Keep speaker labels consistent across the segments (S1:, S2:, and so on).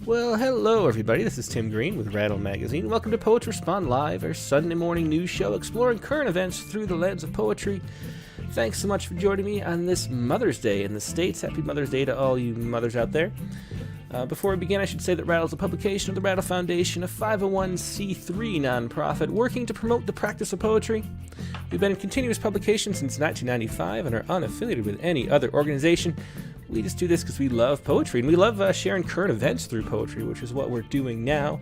S1: Well, hello everybody, this is Tim Green with Rattle Magazine. Welcome to Poets Respond Live, our Sunday morning news show exploring current events through the lens of poetry. Thanks so much for joining me on this Mother's Day in the States. Happy Mother's Day to all you mothers out there. Before we begin, I should say that Rattle is a publication of the Rattle Foundation, a 501c3 nonprofit working to promote the practice of poetry. We've been in continuous publication since 1995 and are unaffiliated with any other organization. We just do this because we love poetry, and we love sharing current events through poetry, which is what we're doing now.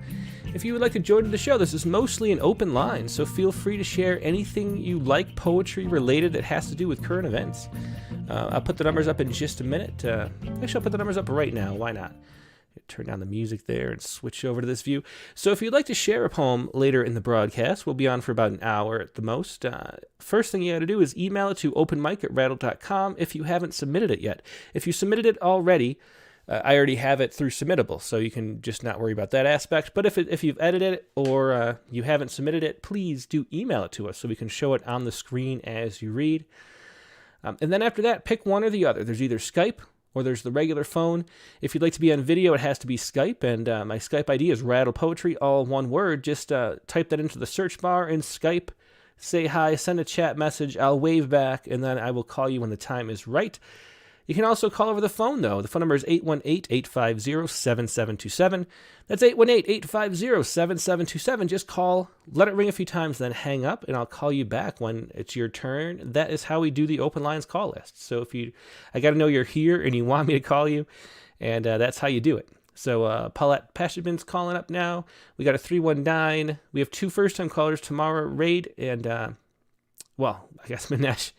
S1: If you would like to join the show, this is mostly an open line, so feel free to share anything you like poetry related that has to do with current events. I'll put the numbers up in just a minute. Actually, I'll put the numbers up right now. Why not? Turn down the music there and switch over to this view. So if you'd like to share a poem later in the broadcast, we'll be on for about an hour at the most. First thing you got to do is email it to openmic@rattle.com if you haven't submitted it yet. If you submitted it already, I already have it through Submittable, so you can just not worry about that aspect. But if you've edited it or you haven't submitted it, please do email it to us so we can show it on the screen as you read. And then after that, pick one or the other. There's either Skype or there's the regular phone. If you'd like to be on video, it has to be Skype, and my Skype ID is rattlepoetry, all one word. Just type that into the search bar in Skype, say hi, send a chat message, I'll wave back, and then I will call you when the time is right. You can also call over the phone, though. The phone number is 818-850-7727. That's 818-850-7727. Just call, let it ring a few times, then hang up, and I'll call you back when it's your turn. That is how we do the Open Lines call list. So I got to know you're here and you want me to call you, and that's how you do it. So Paulette Pashibin's calling up now. We got a 319. We have two first-time callers tomorrow, Raid, and, I guess Manesh.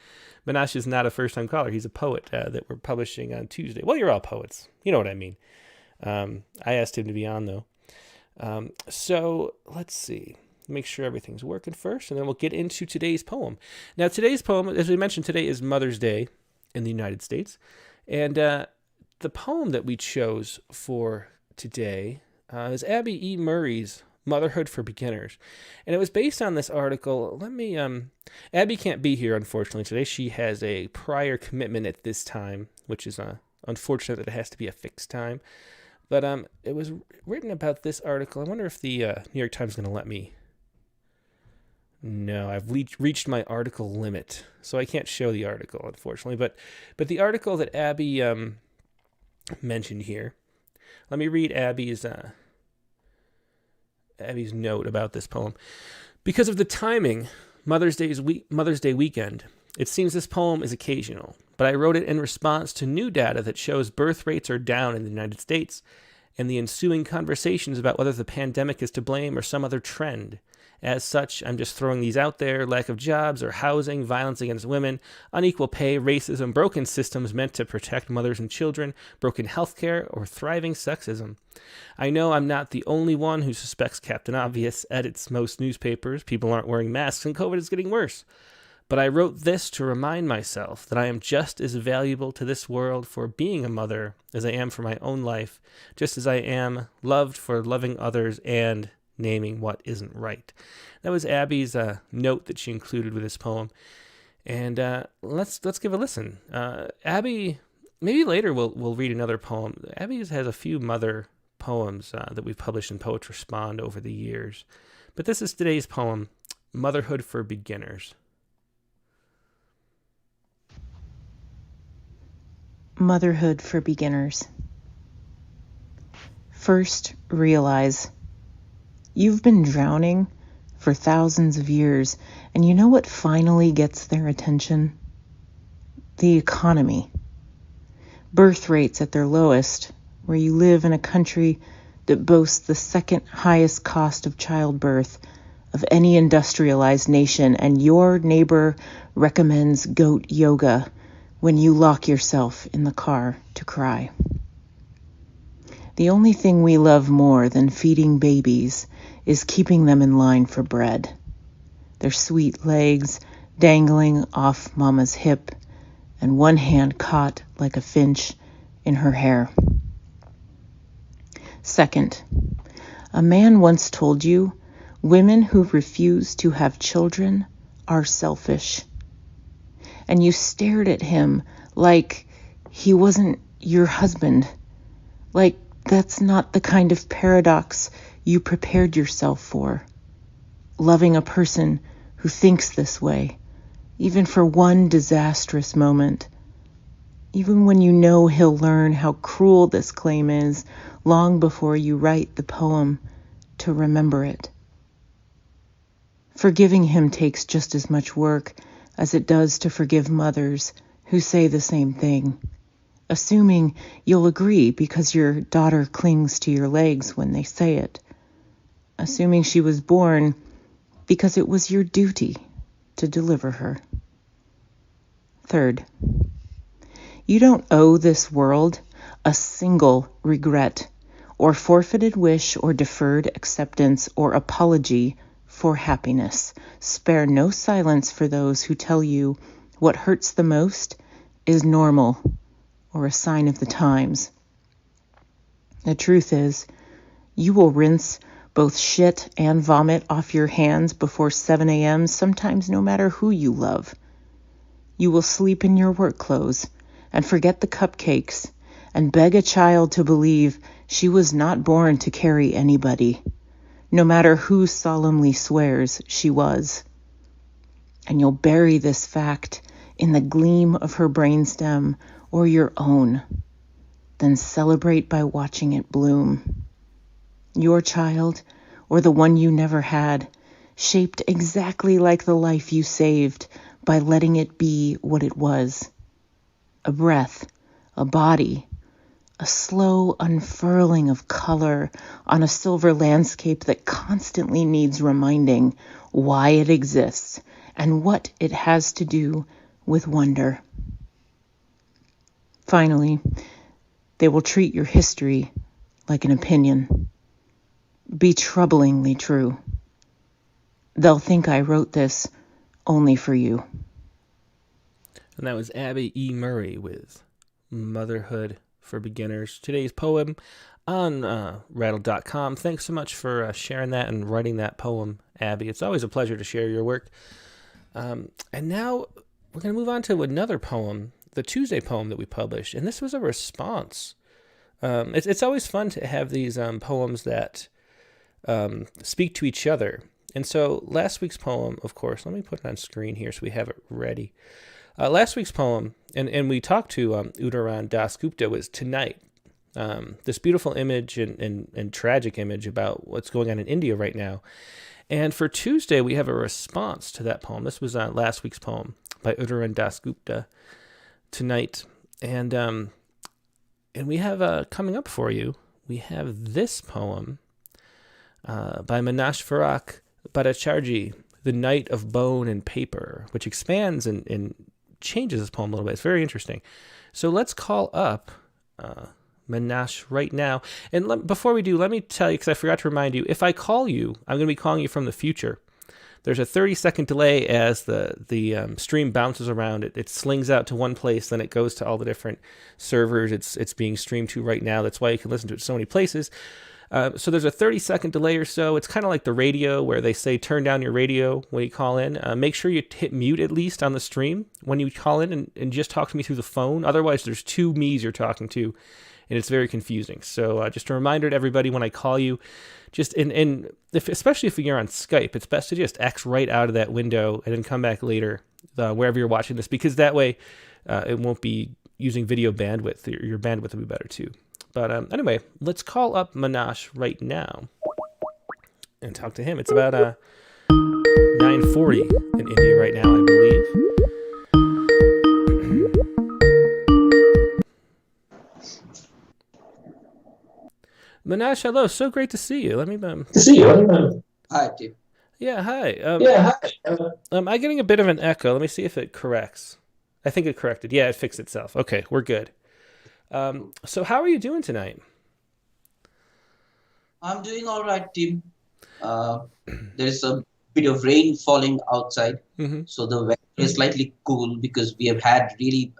S1: Manash is not a first-time caller. He's a poet that we're publishing on Tuesday. Well, you're all poets. You know what I mean. I asked him to be on, though. So let's see. Make sure everything's working first, and then we'll get into today's poem. Now, today's poem, as we mentioned, today is Mother's Day in the United States. And the poem that we chose for today is Abby E. Murray's Motherhood for Beginners. And it was based on this article. Abby can't be here, unfortunately, today. She has a prior commitment at this time, which is unfortunate that it has to be a fixed time. But it was written about this article. I wonder if the New York Times is going to let me. No, I've reached my article limit, so I can't show the article, unfortunately. But the article that Abby mentioned here, let me read Abby's note about this poem. Because of the timing, Mother's Day weekend, it seems this poem is occasional, but I wrote it in response to new data that shows birth rates are down in the United States and the ensuing conversations about whether the pandemic is to blame or some other trend. As such, I'm just throwing these out there: lack of jobs or housing, violence against women, unequal pay, racism, broken systems meant to protect mothers and children, broken healthcare, or thriving sexism. I know I'm not the only one who suspects Captain Obvious edits most newspapers. People aren't wearing masks and COVID is getting worse. But I wrote this to remind myself that I am just as valuable to this world for being a mother as I am for my own life, just as I am loved for loving others and naming what isn't right. That was Abby's note that she included with this poem. And let's give a listen. Abby, maybe later we'll read another poem. Abby has a few mother poems that we've published in Poets Respond over the years. But this is today's poem, Motherhood for Beginners.
S2: Motherhood for Beginners. First, realize you've been drowning for thousands of years, and you know what finally gets their attention? The economy. Birth rates at their lowest, where you live in a country that boasts the second highest cost of childbirth of any industrialized nation, and your neighbor recommends goat yoga when you lock yourself in the car to cry. The only thing we love more than feeding babies is keeping them in line for bread. Their sweet legs dangling off mama's hip, and one hand caught like a finch in her hair. Second, a man once told you women who refuse to have children are selfish. And you stared at him like he wasn't your husband, like that's not the kind of paradox you prepared yourself for. Loving a person who thinks this way, even for one disastrous moment, even when you know he'll learn how cruel this claim is long before you write the poem to remember it. Forgiving him takes just as much work as it does to forgive mothers who say the same thing, assuming you'll agree because your daughter clings to your legs when they say it, assuming she was born because it was your duty to deliver her. Third, you don't owe this world a single regret or forfeited wish or deferred acceptance or apology for happiness. Spare no silence for those who tell you what hurts the most is normal or a sign of the times. The truth is, you will rinse both shit and vomit off your hands before 7 a.m., sometimes no matter who you love. You will sleep in your work clothes and forget the cupcakes and beg a child to believe she was not born to carry anybody, no matter who solemnly swears she was. And you'll bury this fact in the gleam of her brainstem or your own, then celebrate by watching it bloom. Your child, or the one you never had, shaped exactly like the life you saved by letting it be what it was. A breath, a body, a slow unfurling of color on a silver landscape that constantly needs reminding why it exists and what it has to do with wonder. Finally, they will treat your history like an opinion. Be troublingly true. They'll think I wrote this only for you.
S1: And that was Abby E. Murray with Motherhood for Beginners. Today's poem on rattle.com. Thanks so much for sharing that and writing that poem, Abby. It's always a pleasure to share your work. And now we're going to move on to another poem, the Tuesday poem that we published. And this was a response. It's always fun to have these poems that speak to each other. And so last week's poem, of course, let me put it on screen here so we have it ready. Last week's poem, and we talked to Udaran Dasgupta, was Tonight. This beautiful image and tragic image about what's going on in India right now. And for Tuesday, we have a response to that poem. This was last week's poem by Udaran Dasgupta, Tonight. And we have coming up for you, we have this poem by Manash Farak Bhattacharjee, The Night of Bone and Paper, which expands and changes this poem a little bit. It's very interesting. So let's call up Manash right now. And before we do, let me tell you, because I forgot to remind you, if I call you, I'm going to be calling you from the future. There's a 30-second delay as the stream bounces around. It slings out to one place, then it goes to all the different servers it's being streamed to right now. That's why you can listen to it so many places. So there's a 30-second delay or so. It's kind of like the radio where they say turn down your radio when you call in. Make sure you hit mute at least on the stream when you call in and just talk to me through the phone. Otherwise, there's two me's you're talking to, and it's very confusing. So just a reminder to everybody when I call you, just especially if you're on Skype, it's best to just X right out of that window and then come back later wherever you're watching this, because that way it won't be using video bandwidth. Your bandwidth will be better too. But anyway, let's call up Manash right now and talk to him. It's about 9:40 in India right now, I believe. Manash, hello. So great to see you. Let me.
S3: Hi, Tim.
S1: Yeah, hi.
S3: Hi.
S1: I'm getting a bit of an echo. Let me see if it corrects. I think it corrected. Yeah, it fixed itself. Okay, we're good. So how are you doing tonight?
S3: I'm doing all right, Tim. There's a bit of rain falling outside.
S1: Mm-hmm.
S3: So the weather is slightly cool because we have had really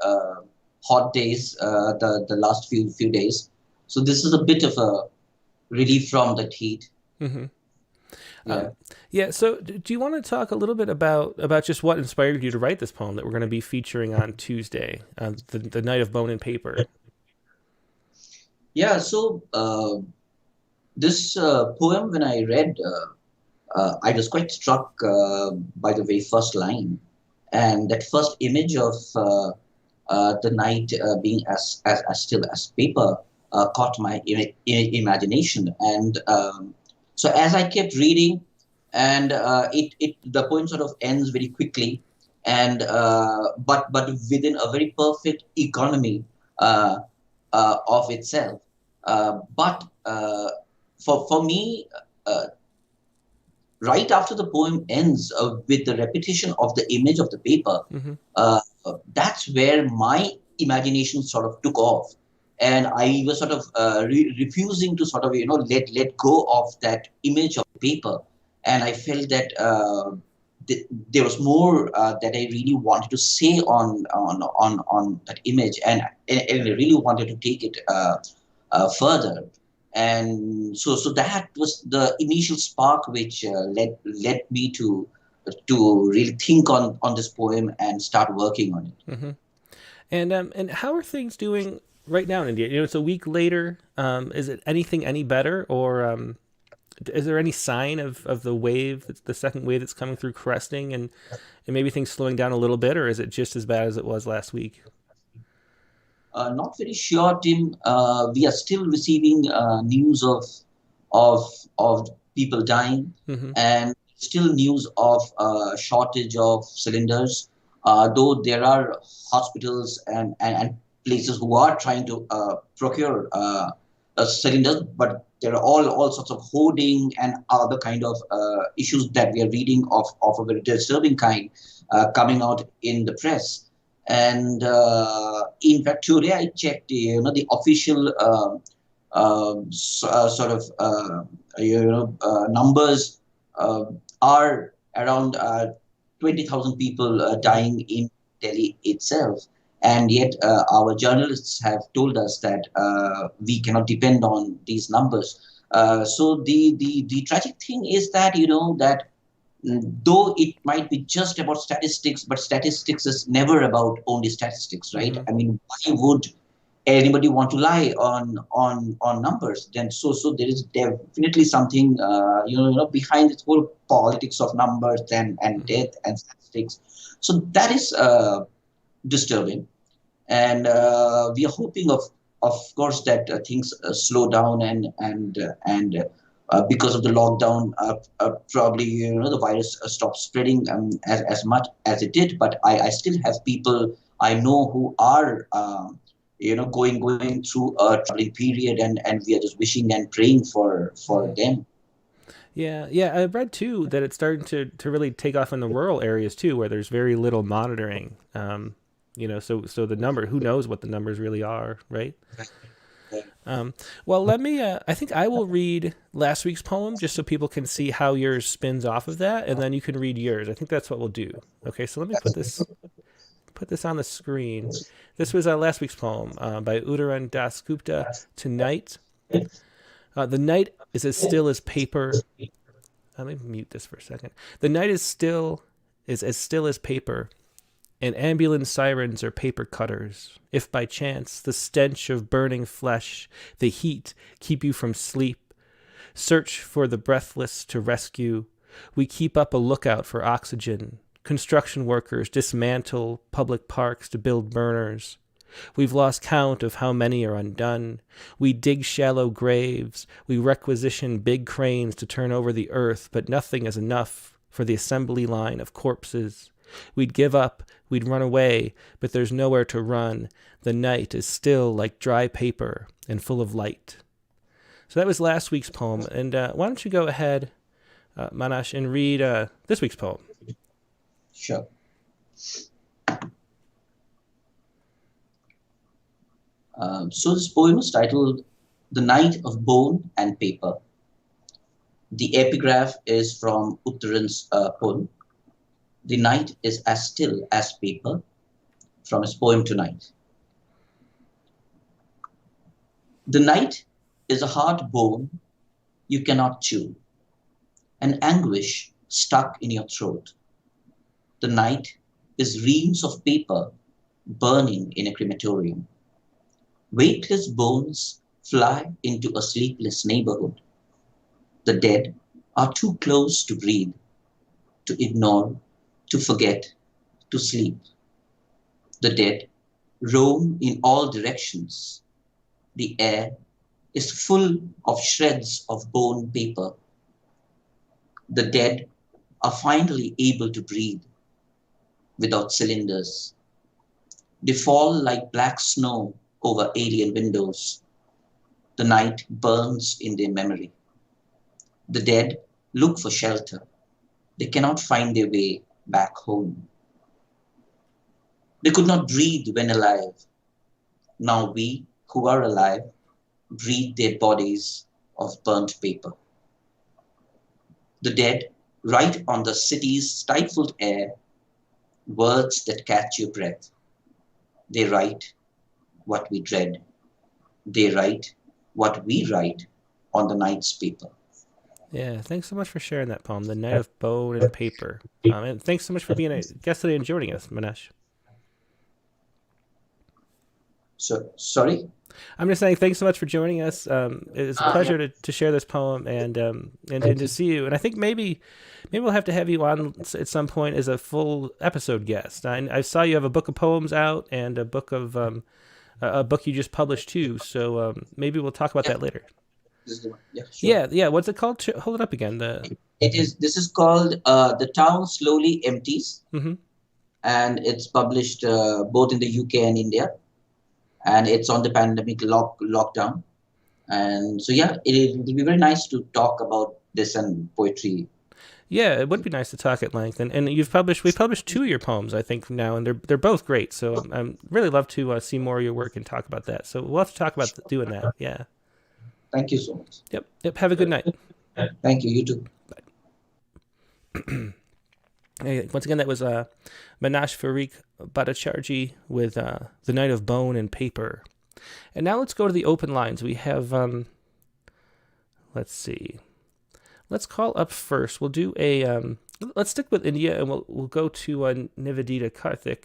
S3: hot days the last few days. So this is a bit of a relief from that heat.
S1: Mm-hmm.
S3: Yeah.
S1: Yeah. So, do you want to talk a little bit about just what inspired you to write this poem that we're going to be featuring on Tuesday, the night of bone and paper?
S3: Yeah. So this poem, when I read, I was quite struck by the very first line, and that first image of the night being as still as paper caught my imagination. And so as I kept reading, and the poem sort of ends very quickly, and but within a very perfect economy of itself. But for me, uh, right after the poem ends with the repetition of the image of the paper,
S1: Mm-hmm.
S3: that's where my imagination sort of took off. And I was sort of refusing to sort of, let go of that image of paper. And I felt that there was more that I really wanted to say on that image. And I really wanted to take it further. And so that was the initial spark which led me to really think on this poem and start working on it.
S1: Mm-hmm. And how are things doing right now in India? You know, it's a week later. Is it anything any better, or is there any sign of the wave, the second wave that's coming through, cresting, and maybe things slowing down a little bit, or is it just as bad as it was last week?
S3: Not very sure, Tim. We are still receiving news of of people dying,
S1: Mm-hmm.
S3: and still news of shortage of cylinders. Though there are hospitals and places who are trying to procure cylinders, but there are all sorts of hoarding and other kind of issues that we are reading of a very disturbing kind coming out in the press. And in fact, today I checked, the official sort of numbers uh, are around 20,000 people
S1: Mm-hmm.
S3: dying in Delhi itself. And yet, our journalists have told us that we cannot depend on these numbers. So the tragic thing is that that though it might be just about statistics, but statistics is never about only statistics, right?
S1: Mm-hmm.
S3: I mean, why would anybody want to lie on numbers? Then so there is definitely something behind this whole politics of numbers and
S1: Mm-hmm.
S3: death and statistics. So that is disturbing, and we are hoping of course that things slow down and because of the lockdown probably the virus stops spreading as much as it did. But I still have people I know who are going through a troubling period, and we are just wishing and praying for
S1: Mm-hmm.
S3: them.
S1: Yeah, yeah. I read too that it's starting to really take off in the rural areas too, where there's very little monitoring. You know, so the number, who knows what the numbers really are, right? Um, well, let me. I think I will read last week's poem just so people can see how yours spins off of that, and then you can read yours. I think that's what we'll do. Okay, so let me put this on the screen. This was last week's poem by Udaran Das Gupta. Tonight, the night is as still as paper. Let me mute this for a second. The night is as still as paper, and ambulance sirens are paper cutters. If by chance the stench of burning flesh, the heat keep you from sleep, search for the breathless to rescue. We keep up a lookout for oxygen. Construction workers dismantle public parks to build burners. We've lost count of how many are undone. We dig shallow graves. We requisition big cranes to turn over the earth, but nothing is enough for the assembly line of corpses. We'd give up, we'd run away, but there's nowhere to run. The night is still like dry paper and full of light. So that was last week's poem. And why don't you go ahead, Manash, and read this week's poem?
S3: Sure. So this poem is titled "The Night of Bone and Paper." The epigraph is from Uttaran's poem. The night is as still as paper, from his poem Tonight. The night is a hard bone you cannot chew, an anguish stuck in your throat. The night is reams of paper burning in a crematorium. Weightless bones fly into a sleepless neighborhood. The dead are too close to breathe, to ignore, to forget, to sleep. The dead roam in all directions. The air is full of shreds of bone paper. The dead are finally able to breathe without cylinders. They fall like black snow over alien windows. The night burns in their memory. The dead look for shelter. They cannot find their way back home. They could not breathe when alive. Now we, who are alive, breathe their bodies of burnt paper. The dead write on the city's stifled air words that catch your breath. They write what we dread. They write what we write on the night's paper.
S1: Yeah, thanks so much for sharing that poem, The Night of Bone and Paper. And thanks so much for being a guest today and joining us, Manesh.
S3: So, sorry?
S1: I'm just saying thanks so much for joining us. It's a pleasure to share this poem and to see you. And I think maybe we'll have to have you on at some point as a full episode guest. I saw you have a book of poems out and a book of a book you just published too. So maybe we'll talk about that later.
S3: This is the one. Yeah, sure.
S1: Yeah. What's it called? Hold it up again.
S3: This is called The Town Slowly Empties,
S1: Mm-hmm.
S3: and it's published both in the UK and India, and it's on the pandemic lockdown. And so yeah, it'll be very nice to talk about this and poetry.
S1: Yeah, it would be nice to talk at length. And we published 2 of your poems, I think, now, and they're both great. So I'm really love to see more of your work and talk about that. So we'll have to talk about doing that. Yeah.
S3: Thank you so much.
S1: Yep. Have a good night.
S3: Thank you. You too.
S1: Hey, once again, that was Manash Farik Bhattacharjee with The Night of Bone and Paper. And now let's go to the open lines. We have, let's see. Let's call up first. We'll do let's stick with India, and we'll go to Nivedita Karthik.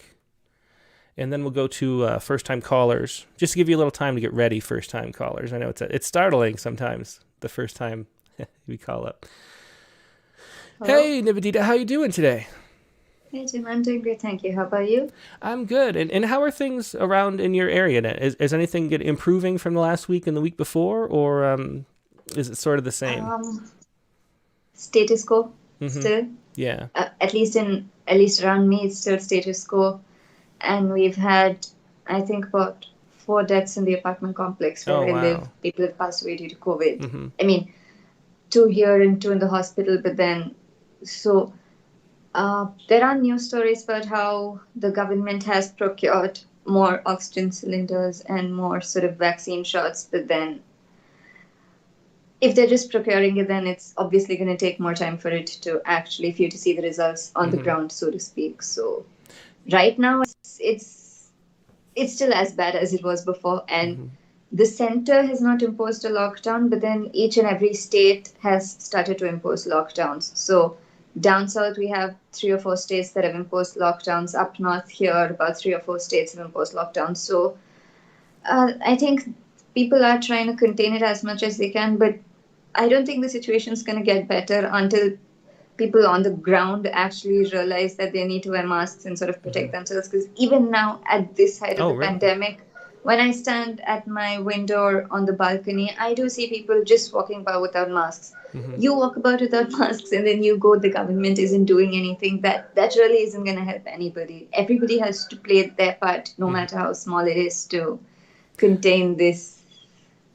S1: And then we'll go to first-time callers. Just to give you a little time to get ready, first-time callers. I know it's startling sometimes, the first time we call up. Hello. Hey, Nivedita, how you doing today?
S4: Hey, Jim, I'm doing great, thank you. How about you?
S1: I'm good. And how are things around in your area now? Is anything improving from the last week and the week before, or is it sort of the same?
S4: Status quo, still.
S1: Yeah.
S4: At least around me, it's still status quo. And we've had, I think, about 4 deaths in the apartment complex where I live. People have passed away due to COVID.
S1: Mm-hmm.
S4: I mean, 2 here and 2 in the hospital. But then, so there are news stories about how the government has procured more oxygen cylinders and more sort of vaccine shots. But then, if they're just procuring it, then it's obviously going to take more time for it to actually, for you to see the results on the ground, so to speak. So right now, it's still as bad as it was before. And the center has not imposed a lockdown, but then each and every state has started to impose lockdowns. So down south, we have 3 or 4 states that have imposed lockdowns. Up north here, about 3 or 4 states have imposed lockdowns. So I think people are trying to contain it as much as they can, but I don't think the situation is going to get better until people on the ground actually realize that they need to wear masks and sort of protect themselves. Because even now, at this height of the pandemic, when I stand at my window or on the balcony, I do see people just walking by without masks. You walk about without masks and then you go, the government isn't doing anything. That really isn't going to help anybody. Everybody has to play their part, no matter how small it is, to contain this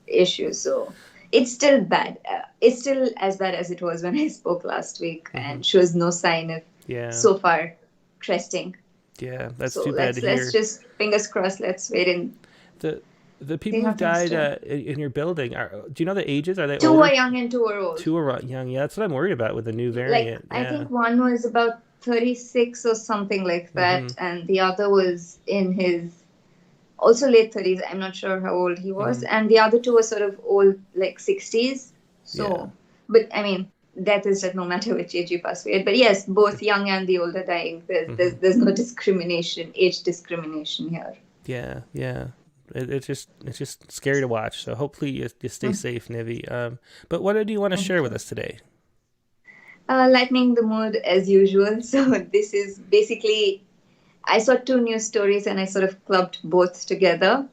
S4: issue. So it's still bad. It's still as bad as it was when I spoke last week, and shows no sign of so far cresting.
S1: Yeah, that's too bad to hear.
S4: Let's just, fingers crossed, let's wait and
S1: The
S4: They
S1: people who
S4: have things
S1: died
S4: too.
S1: in your building, do you know the ages? Are they
S4: Two
S1: older?
S4: are young and two are old.
S1: Two are young. Yeah, that's what I'm worried about with the new
S4: Like,
S1: variant.
S4: I
S1: Yeah.
S4: think one was about 36 or something like that, and the other was in his also late 30s. I'm not sure how old he was. And the other two were sort of old, like 60s.
S1: Yeah.
S4: So, but I mean, death is just no matter which age you pass away at. But yes, both young and the old are dying. There's no discrimination, age discrimination here.
S1: Yeah, yeah. It's just scary to watch. So hopefully you stay safe, Nivi. But what do you want to share with us today?
S4: Lightening the mood as usual. So this is basically, I saw two news stories and I sort of clubbed both together.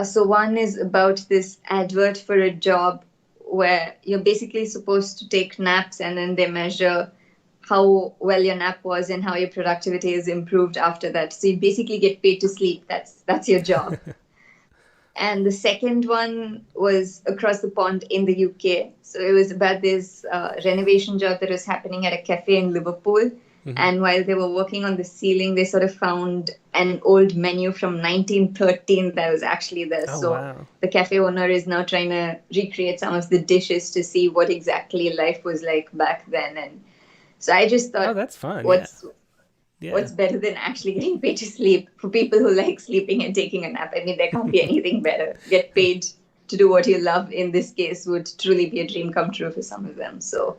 S4: So one is about this advert for a job where you're basically supposed to take naps and then they measure how well your nap was and how your productivity is improved after that. So you basically get paid to sleep. That's your job. And the second one was across the pond in the UK. So it was about this renovation job that was happening at a cafe in Liverpool. And while they were working on the ceiling, they sort of found an old menu from 1913 that was actually there.
S1: Oh,
S4: so
S1: wow.
S4: the cafe owner is now trying to recreate some of the dishes to see what exactly life was like back then. And so I just thought,
S1: Oh, that's fun.
S4: what's
S1: Yeah.
S4: better than actually getting paid to sleep? For people who like sleeping and taking a nap, I mean, there can't be anything better. Get paid to do what you love in this case would truly be a dream come true for some of them. So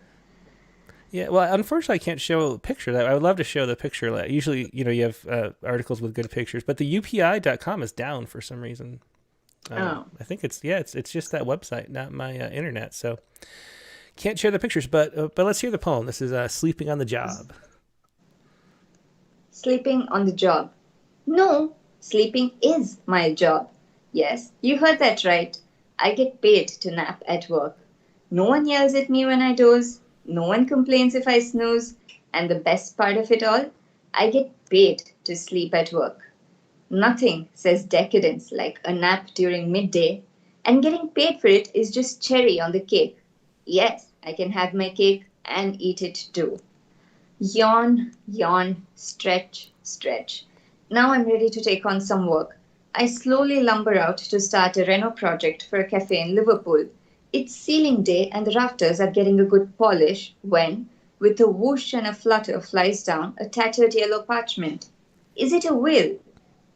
S1: Yeah, well, unfortunately, I can't show a picture. I would love to show the picture. Usually, you have articles with good pictures, but the UPI.com is down for some reason. I think it's just that website, not my internet. So can't share the pictures, but let's hear the poem. This is Sleeping on the Job.
S4: Sleeping on the job. No, sleeping is my job. Yes, you heard that right. I get paid to nap at work. No one yells at me when I doze. No one complains if I snooze. And the best part of it all, I get paid to sleep at work. Nothing says decadence like a nap during midday, and getting paid for it is just cherry on the cake. Yes, I can have my cake and eat it too. Yawn, yawn, stretch, stretch. Now I'm ready to take on some work. I slowly lumber out to start a reno project for a cafe in Liverpool. It's ceiling day and the rafters are getting a good polish when, with a whoosh and a flutter, flies down a tattered yellow parchment. Is it a will?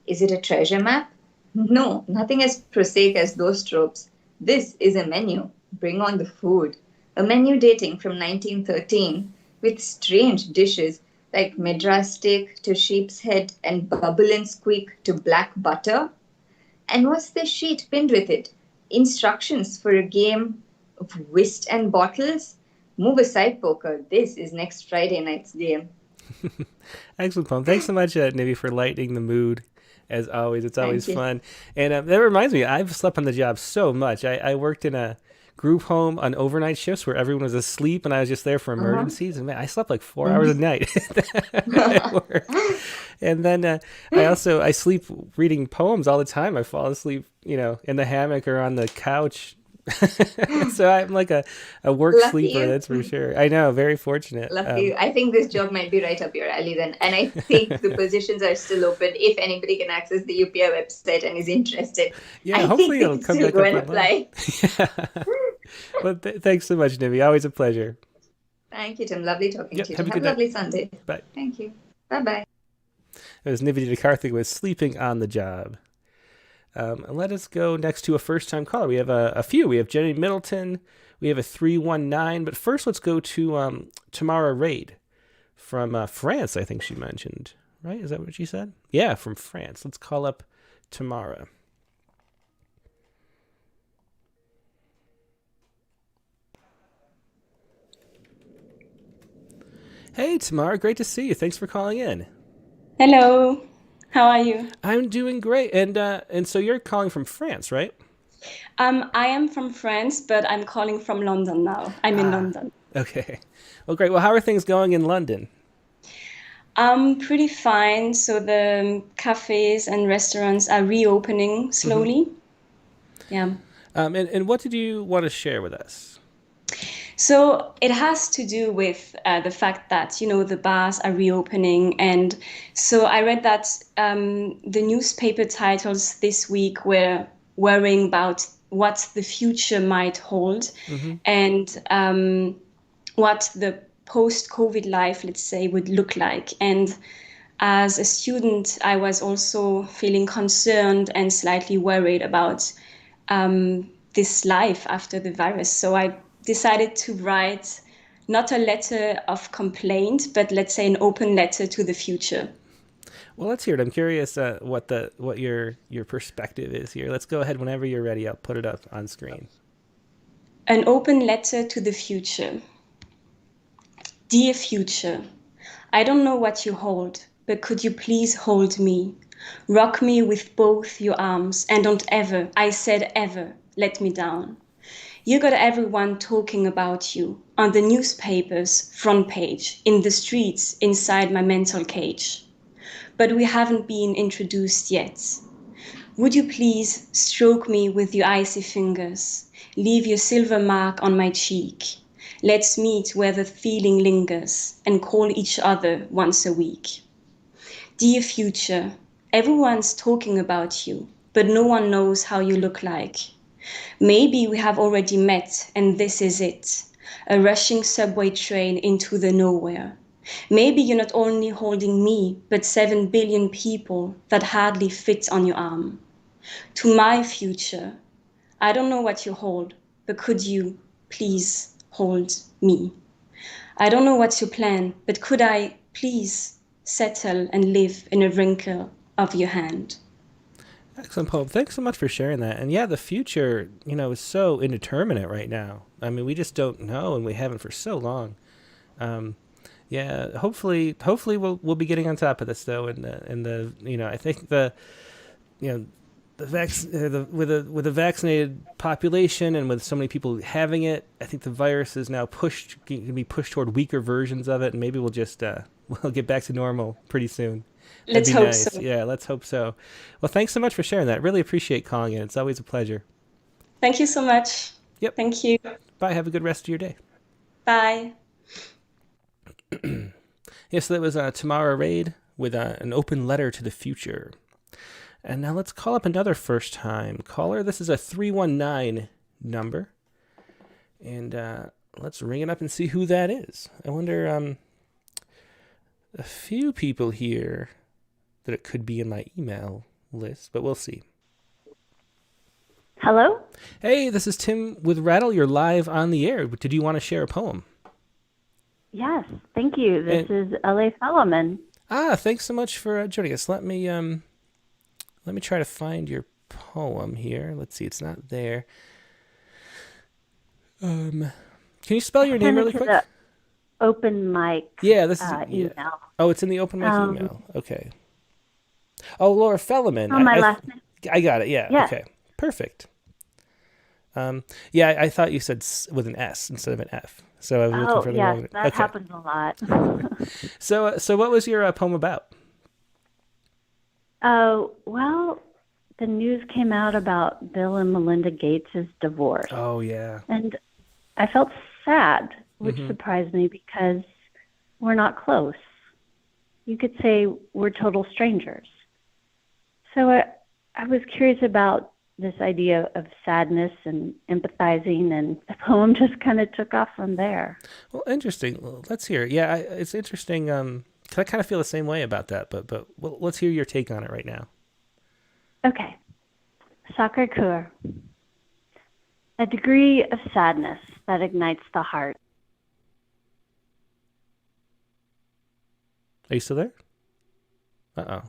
S4: Is it a treasure map? No, nothing as prosaic as those tropes. This is a menu. Bring on the food. A menu dating from 1913 with strange dishes like madras steak to sheep's head and bubble and squeak to black butter. And what's the sheet pinned with it? Instructions for a game of whist and bottles? Move aside, poker. This is next Friday night's game.
S1: Excellent poem. Thanks so much, Nivi, for lightening the mood. As always, it's always
S4: Thank you.
S1: fun. And that reminds me, I've slept on the job so much. I worked in a group home on overnight shifts where everyone was asleep and I was just there for emergencies. And man, I slept like 4 hours a night at work. And then I sleep reading poems all the time. I fall asleep, in the hammock or on the couch. So I'm like a work
S4: Lucky
S1: sleeper,
S4: you.
S1: that's for sure. I know, very fortunate.
S4: Lucky. I think this job might be right up your alley then. And I think the positions are still open if anybody can access the UPI website and is interested.
S1: Yeah,
S4: I
S1: hopefully
S4: think
S1: it'll
S4: they
S1: come
S4: still
S1: back
S4: go
S1: up
S4: and
S1: online.
S4: apply.
S1: Well, thanks so much, Nivi. Always a pleasure.
S4: Thank you, Tim. Lovely talking
S1: Yep,
S4: to you.
S1: have a
S4: Have
S1: good
S4: a lovely Sunday.
S1: Bye.
S4: Thank you. Bye-bye.
S1: It was Nivi DeCarthy with Sleeping on the Job. Let us go next to a first-time caller. We have a few. We have Jenny Middleton. We have a 319. But first, let's go to Tamara Raid from France, I think she mentioned. Right? Is that what she said? Yeah, from France. Let's call up Tamara. Hey, Tamara. Great to see you. Thanks for calling in.
S5: Hello, how are you?
S1: I'm doing great. And so you're calling from France, right?
S5: I am from France, but I'm calling from London now. I'm in London.
S1: Okay. Well, great. Well, how are things going in London?
S5: Pretty fine. So the cafes and restaurants are reopening slowly. Yeah.
S1: And what did you want to share with us?
S5: So it has to do with the fact that, the bars are reopening. And so I read that the newspaper titles this week were worrying about what the future might hold, and what the post-COVID life, let's say, would look like. And as a student, I was also feeling concerned and slightly worried about this life after the virus. So I decided to write not a letter of complaint, but let's say an open letter to the future.
S1: Well, let's hear it. I'm curious what your perspective is here. Let's go ahead whenever you're ready. I'll put it up on screen.
S5: An open letter to the future. Dear future, I don't know what you hold, but could you please hold me? Rock me with both your arms, and don't ever, I said ever, let me down. You got everyone talking about you, on the newspaper's front page, in the streets, inside my mental cage. But we haven't been introduced yet. Would you please stroke me with your icy fingers, leave your silver mark on my cheek? Let's meet where the feeling lingers and call each other once a week. Dear future, everyone's talking about you, but no one knows how you look like. Maybe we have already met and this is it, a rushing subway train into the nowhere. Maybe you're not only holding me, but 7 billion people that hardly fit on your arm. To my future, I don't know what you hold, but could you please hold me? I don't know what's your plan, but could I please settle and live in a wrinkle of your hand?
S1: Excellent poem. Thanks so much for sharing that. And yeah, the future, is so indeterminate right now. I mean, we just don't know, and we haven't for so long. Yeah, hopefully we'll be getting on top of this though. And I think with a vaccinated population and with so many people having it, I think the virus is now can be pushed toward weaker versions of it, and maybe we'll just we'll get back to normal pretty soon.
S5: Let's
S1: That'd be
S5: hope
S1: nice.
S5: so.
S1: Yeah, let's hope so. Well, thanks so much for sharing that. Really appreciate calling in. It's always a pleasure.
S5: Thank you so much.
S1: Yep.
S5: Thank you.
S1: Bye. Have a good rest of your day.
S5: Bye.
S1: Yes, that was Tamara Raid with an open letter to the future. And now let's call up another first-time caller. This is a 319 number. And let's ring it up and see who that is. I wonder, a few people here that it could be in my email list, but we'll see.
S6: Hello?
S1: Hey, this is Tim with Rattle. You're live on the air. Did you want to share a poem?
S6: Yes, thank you. This is L.A. Solomon.
S1: Thanks so much for joining us. Let me try to find your poem here. Let's see, it's not there. Can you spell your name really quick?
S6: The open mic
S1: Yeah, this is
S6: email.
S1: yeah. Oh, it's in the open mic email. Okay. Oh, Laura Felleman.
S6: Oh, my last name.
S1: I got it. Yeah.
S6: Yeah.
S1: Okay. Perfect. Yeah, I thought you said with an S instead of an F. So I was looking for the wrong.
S6: That happens a lot.
S1: So what was your poem about?
S6: Well, the news came out about Bill and Melinda Gates' divorce.
S1: Oh, yeah.
S6: And I felt sad, which surprised me because we're not close. You could say we're total strangers. So I was curious about this idea of sadness and empathizing, and the poem just kind of took off from there.
S1: Well, interesting. Well, let's hear it. Yeah, it's interesting. 'Cause I kind of feel the same way about that, but well, let's hear your take on it right now.
S6: Okay. Sacre coeur. A degree of sadness that ignites the heart.
S1: Are you still there? Uh-oh.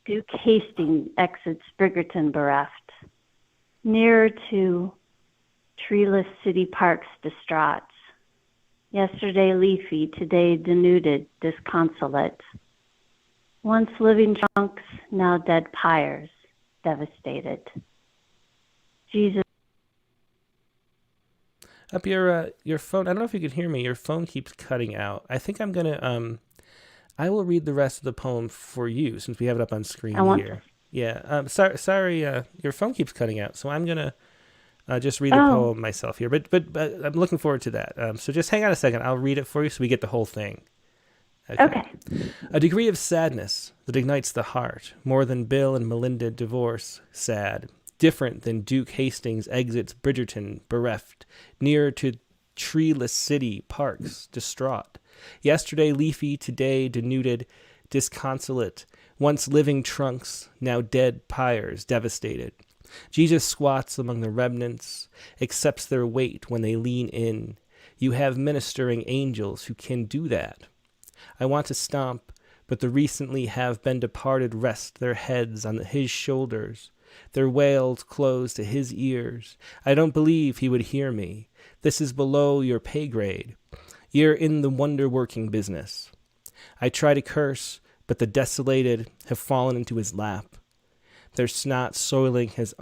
S6: Duke Hastings exits Brigerton bereft. Nearer to treeless city parks distraught. Yesterday leafy, today denuded, disconsolate. Once living trunks, now dead pyres, devastated. Jesus.
S1: Up your phone. I don't know if you can hear me. Your phone keeps cutting out. I think I'm gonna I will read the rest of the poem for you since we have it up on screen here. Yeah. Sorry. Your phone keeps cutting out, so I'm gonna just read the poem myself here, but I'm looking forward to that. So just hang on a second. I'll read it for you so we get the whole thing.
S6: Okay.
S1: A degree of sadness that ignites the heart, more than Bill and Melinda divorce, sad. Different than Duke Hastings exits Bridgerton, bereft, nearer to treeless city parks, distraught. Yesterday leafy, today denuded, disconsolate, once living trunks, now dead pyres, devastated. Jesus squats among the remnants, accepts their weight when they lean in. You have ministering angels who can do that. I want to stomp, but the recently have been departed rest their heads on his shoulders, their wails close to his ears. I don't believe he would hear me. This is below your pay grade. You're in the wonder-working business. I try to curse, but the desolated have fallen into his lap, their snot soiling his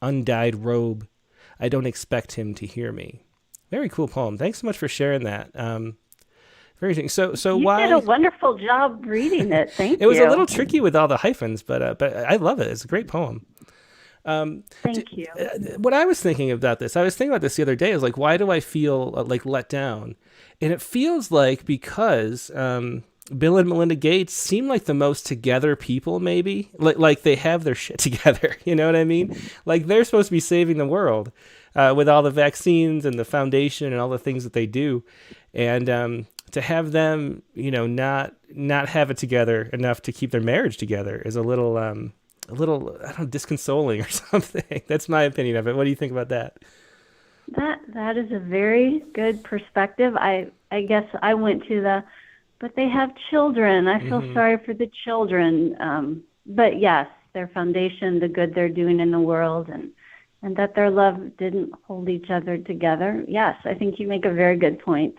S1: undyed robe. I don't expect him to hear me. Very cool poem. Thanks so much for sharing that. Very interesting. So
S6: you
S1: why?
S6: did a wonderful job reading it. Thank you.
S1: It was a little tricky with all the hyphens, but I love it. It's a great poem.
S6: Thank you.
S1: What I was thinking about this, I was thinking about this the other day, is like, why do I feel like let down? And it feels like because Bill and Melinda Gates seem like the most together people, maybe. Like they have their shit together, you know what I mean? Like they're supposed to be saving the world with all the vaccines and the foundation and all the things that they do. And to have them, not have it together enough to keep their marriage together is a little, I don't know, disconsoling or something. That's my opinion of it. What do you think about that?
S6: That is a very good perspective. I guess I went to but they have children. I feel sorry for the children. But yes, their foundation, the good they're doing in the world, and that their love didn't hold each other together. Yes, I think you make a very good point.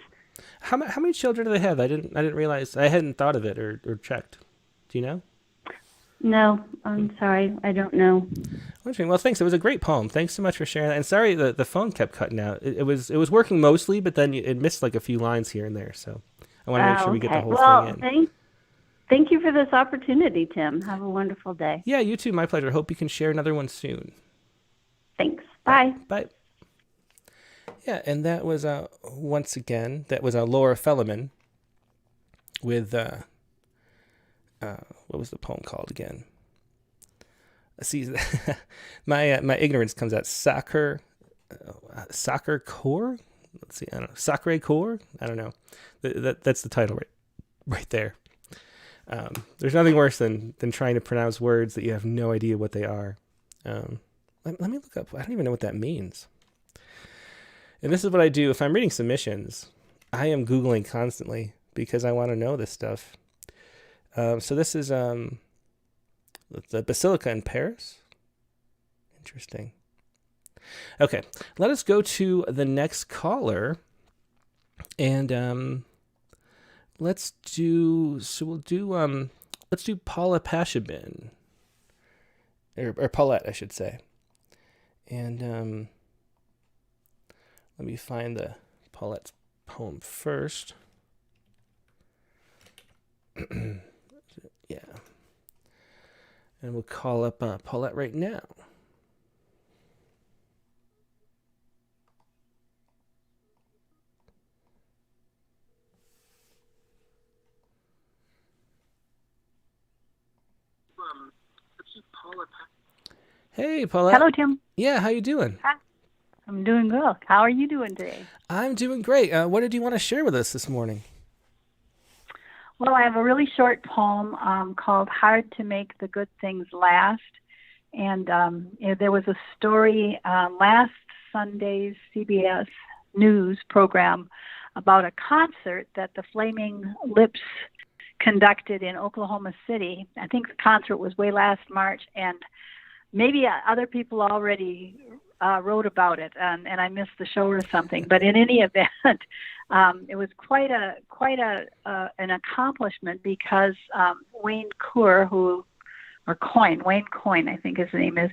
S1: How many children do they have? I didn't realize. I hadn't thought of it or checked. Do you know?
S6: No, I'm sorry. I don't know.
S1: Well, thanks. It was a great poem. Thanks so much for sharing that. And sorry the phone kept cutting out. It was working mostly, but then it missed like a few lines here and there. So I want to make sure we get the whole thing in.
S6: Thank you for this opportunity, Tim. Have a wonderful day.
S1: Yeah, you too. My pleasure. Hope you can share another one soon.
S6: Thanks. Bye.
S1: Bye. Yeah, and that was once again Laura Felleman with what was the poem called again? See, my ignorance comes out. Soccer core. Let's see. I don't know. Sacre core. I don't know. That's the title right there. There's nothing worse than trying to pronounce words that you have no idea what they are. Let me look up. I don't even know what that means. And this is what I do. If I'm reading submissions, I am Googling constantly because I want to know this stuff. So this is the Basilica in Paris. Interesting. Okay, let us go to the next caller. And let's do Paula Pashabin. Or Paulette, I should say. And let me find the Paulette's poem first. Yeah. And we'll call up Paulette right now. Hey, Paulette.
S7: Hello, Tim.
S1: Yeah, how you doing?
S7: Hi. I'm doing well. How are you doing today?
S1: I'm doing great. What did you want to share with us this morning?
S7: Well, I have a really short poem called Hard to Make the Good Things Last. And there was a story last Sunday's CBS News program about a concert that the Flaming Lips conducted in Oklahoma City. I think the concert was way last March, and maybe other people already wrote about it, and I missed the show or something. But in any event, it was quite an accomplishment because Wayne Coyne, I think his name is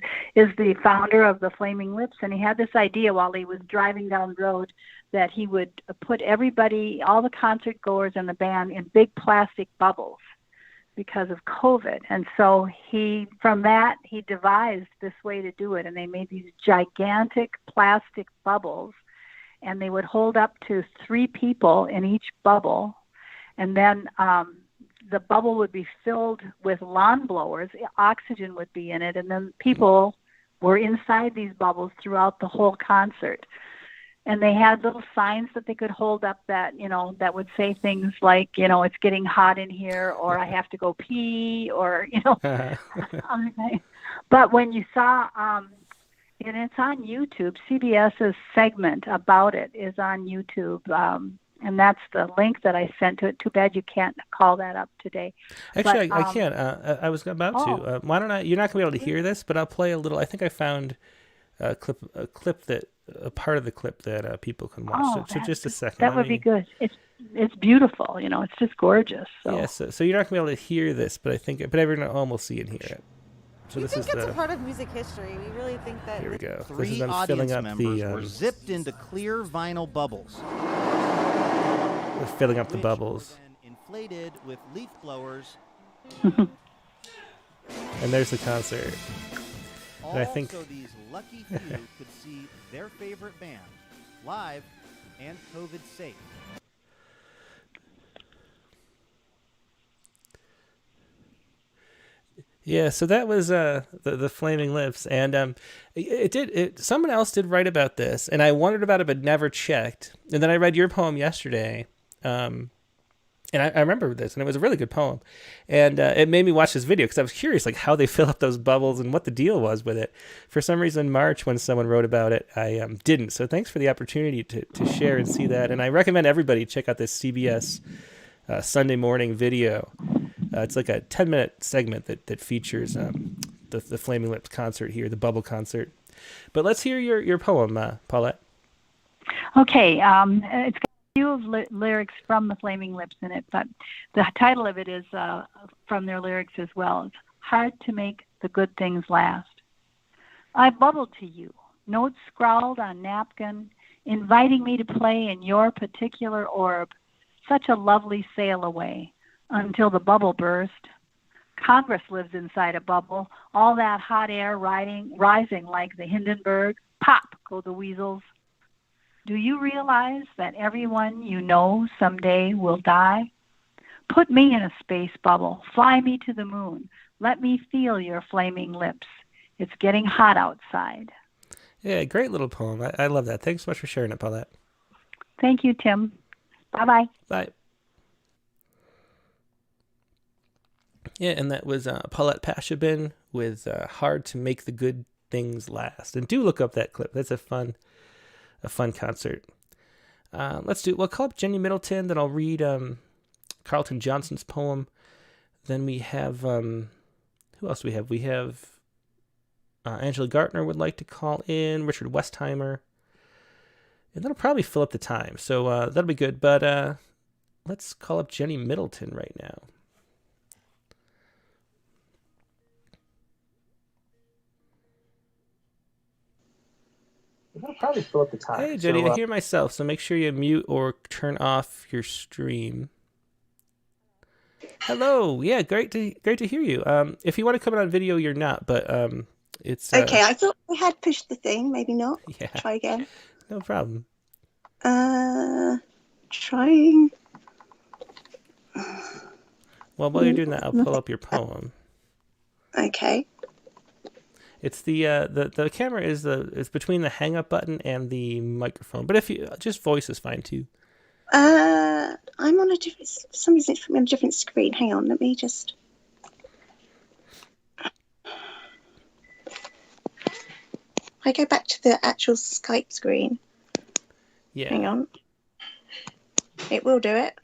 S7: the founder of the Flaming Lips, and he had this idea while he was driving down the road that he would put everybody, all the concert goers and the band, in big plastic bubbles, because of COVID. And so he devised this way to do it. And they made these gigantic plastic bubbles, and they would hold up to 3 people in each bubble. And then the bubble would be filled with lawn blowers. Oxygen would be in it. And then people were inside these bubbles throughout the whole concert. And they had little signs that they could hold up that, that would say things like, it's getting hot in here, or I have to go pee, or, But when you saw, and it's on YouTube, CBS's segment about it is on YouTube. And that's the link that I sent to it. Too bad you can't call that up today.
S1: Actually,
S7: but,
S1: I can't. I was about to. Why don't I? You're not going to be able to hear this, but I'll play a little. I think I found a part of the clip that people can watch. So just a second.
S7: That would be good. It's beautiful. It's just gorgeous. So.
S1: Yeah. So you're not going to be able to hear this, but I think, but everyone will almost see and hear it. So this is
S8: it's a part of music history. We really think that.
S1: Here we go.
S9: 3 audience members were zipped into clear vinyl bubbles.
S1: We're filling up the bubbles.
S9: Inflated with leaf blowers.
S1: And there's the concert. And I think
S9: so these lucky few could see their favorite band live and COVID safe.
S1: Yeah, so that was the Flaming Lips, and someone else did write about this, and I wondered about it but never checked. And then I read your poem yesterday, and I remember this, and it was a really good poem, and it made me watch this video because I was curious, like how they fill up those bubbles and what the deal was with it. For some reason, March, when someone wrote about it, I didn't. So thanks for the opportunity to share and see that, and I recommend everybody check out this CBS Sunday morning video. It's like a 10-minute segment that features the Flaming Lips concert here, the Bubble concert. But let's hear your poem, Paulette.
S7: Okay, it's got a few of lyrics from the Flaming Lips in it, but the title of it is from their lyrics as well. It's hard to make the good things last. I bubbled to you, notes scrawled on napkin, inviting me to play in your particular orb, such a lovely sail away. Until the bubble burst. Congress lives inside a bubble, all that hot air rising like the Hindenburg. Pop go the weasels. Do you realize that everyone you know someday will die? Put me in a space bubble. Fly me to the moon. Let me feel your flaming lips. It's getting hot outside.
S1: Yeah, great little poem. I love that. Thanks so much for sharing it, Paulette.
S7: Thank you, Tim. Bye-bye.
S1: Bye. Yeah, and that was Paulette Pashabin with Hard to Make the Good Things Last. And do look up that clip. That's a fun concert. We'll call up Jenny Middleton, then I'll read Carlton Johnson's poem. Then we have, who else do we have? We have Angela Gartner would like to call in, Richard Westheimer. And that'll probably fill up the time. So that'll be good. But let's call up Jenny Middleton right now.
S10: I'll probably fill up the time.
S1: Hey, Jenny, I hear myself, so make sure you mute or turn off your stream. Hello. Yeah, great to hear you. If you want to come on video, you're not, but it's...
S11: Okay, I thought we had pushed the thing. Maybe not.
S1: Yeah.
S11: Try again.
S1: No problem.
S11: Trying.
S1: Well, while you're doing that, I'll pull up your poem.
S11: Okay.
S1: It's the camera is it's between the hang up button and the microphone. But if you just voice is fine too.
S11: I'm on a different. For some reason it's from a different screen. Hang on, let me just. I go back to the actual Skype screen.
S1: Yeah.
S11: Hang on. It will do it.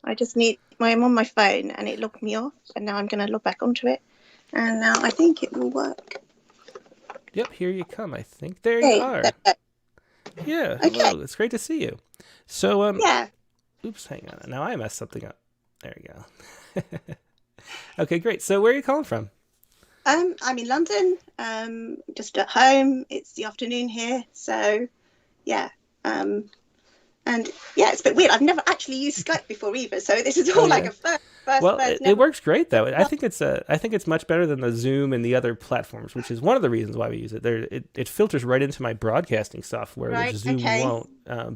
S11: I just need. I'm on my phone and it logged me off, and now I'm going to log back onto it, and now I think it will work.
S1: Yep, here you come, I think. There you are. Yeah,
S11: okay.
S1: Hello. It's great to see you. So,
S11: yeah.
S1: Oops, hang on. Now I messed something up. There we go. Okay, great. So where are you calling from?
S11: I'm in London, just at home. It's the afternoon here. So, yeah. And yeah, it's a bit weird. I've never actually used Skype before either, so this is all like a first.
S1: Well, it works great though. I think it's much better than the Zoom and the other platforms, which is one of the reasons why we use it. It filters right into my broadcasting software, which Zoom won't.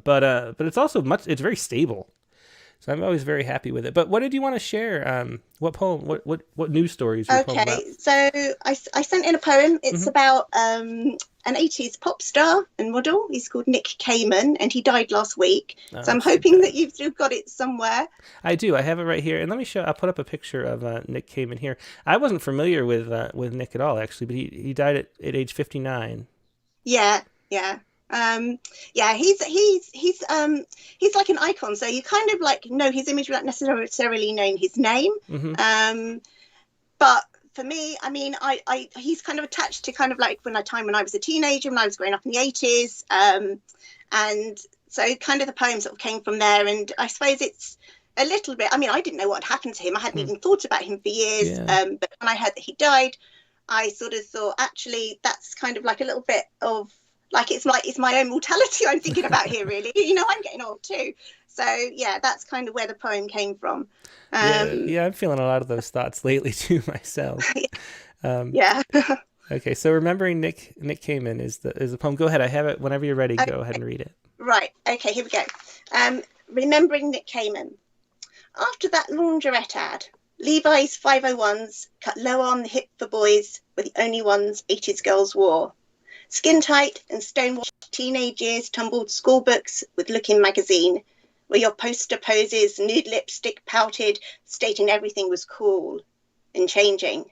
S1: But it's also it's very stable. So I'm always very happy with it. But what did you want to share? What poem? What news stories?
S11: Okay, so I sent in a poem. It's about an 80s pop star and model. He's called Nick Cayman, and he died last week. So I'm hoping that you've still got it somewhere.
S1: I do. I have it right here, and let me show. I'll put up a picture of Nick Cayman here. I wasn't familiar with Nick at all, actually, but he died at age 59.
S11: Yeah. He's like an icon, so you kind of like know his image without necessarily knowing his name. But for me, I mean, he's kind of attached to kind of like when I was a teenager, when I was growing up in the 80s, and so kind of the poem sort of came from there. And I suppose it's a little bit, I mean, I didn't know what happened to him. I hadn't even thought about him for years, but when I heard that he died, I sort of thought, actually, that's kind of like a little bit of like it's my own mortality I'm thinking about here, really. You know, I'm getting old too. So yeah, that's kind of where the poem came from.
S1: Yeah, I'm feeling a lot of those thoughts lately too myself. Okay, so remembering Nick Cayman is the poem. Go ahead, I have it. Whenever you're ready, go ahead and read it.
S11: Right. Okay, here we go. Remembering Nick Cayman. After that laundrette ad, Levi's 501s cut low on the hip for boys were the only ones 80s girls wore. Skin tight and stonewashed teenage years tumbled school books with Looking magazine, where your poster poses, nude lipstick pouted, stating everything was cool and changing.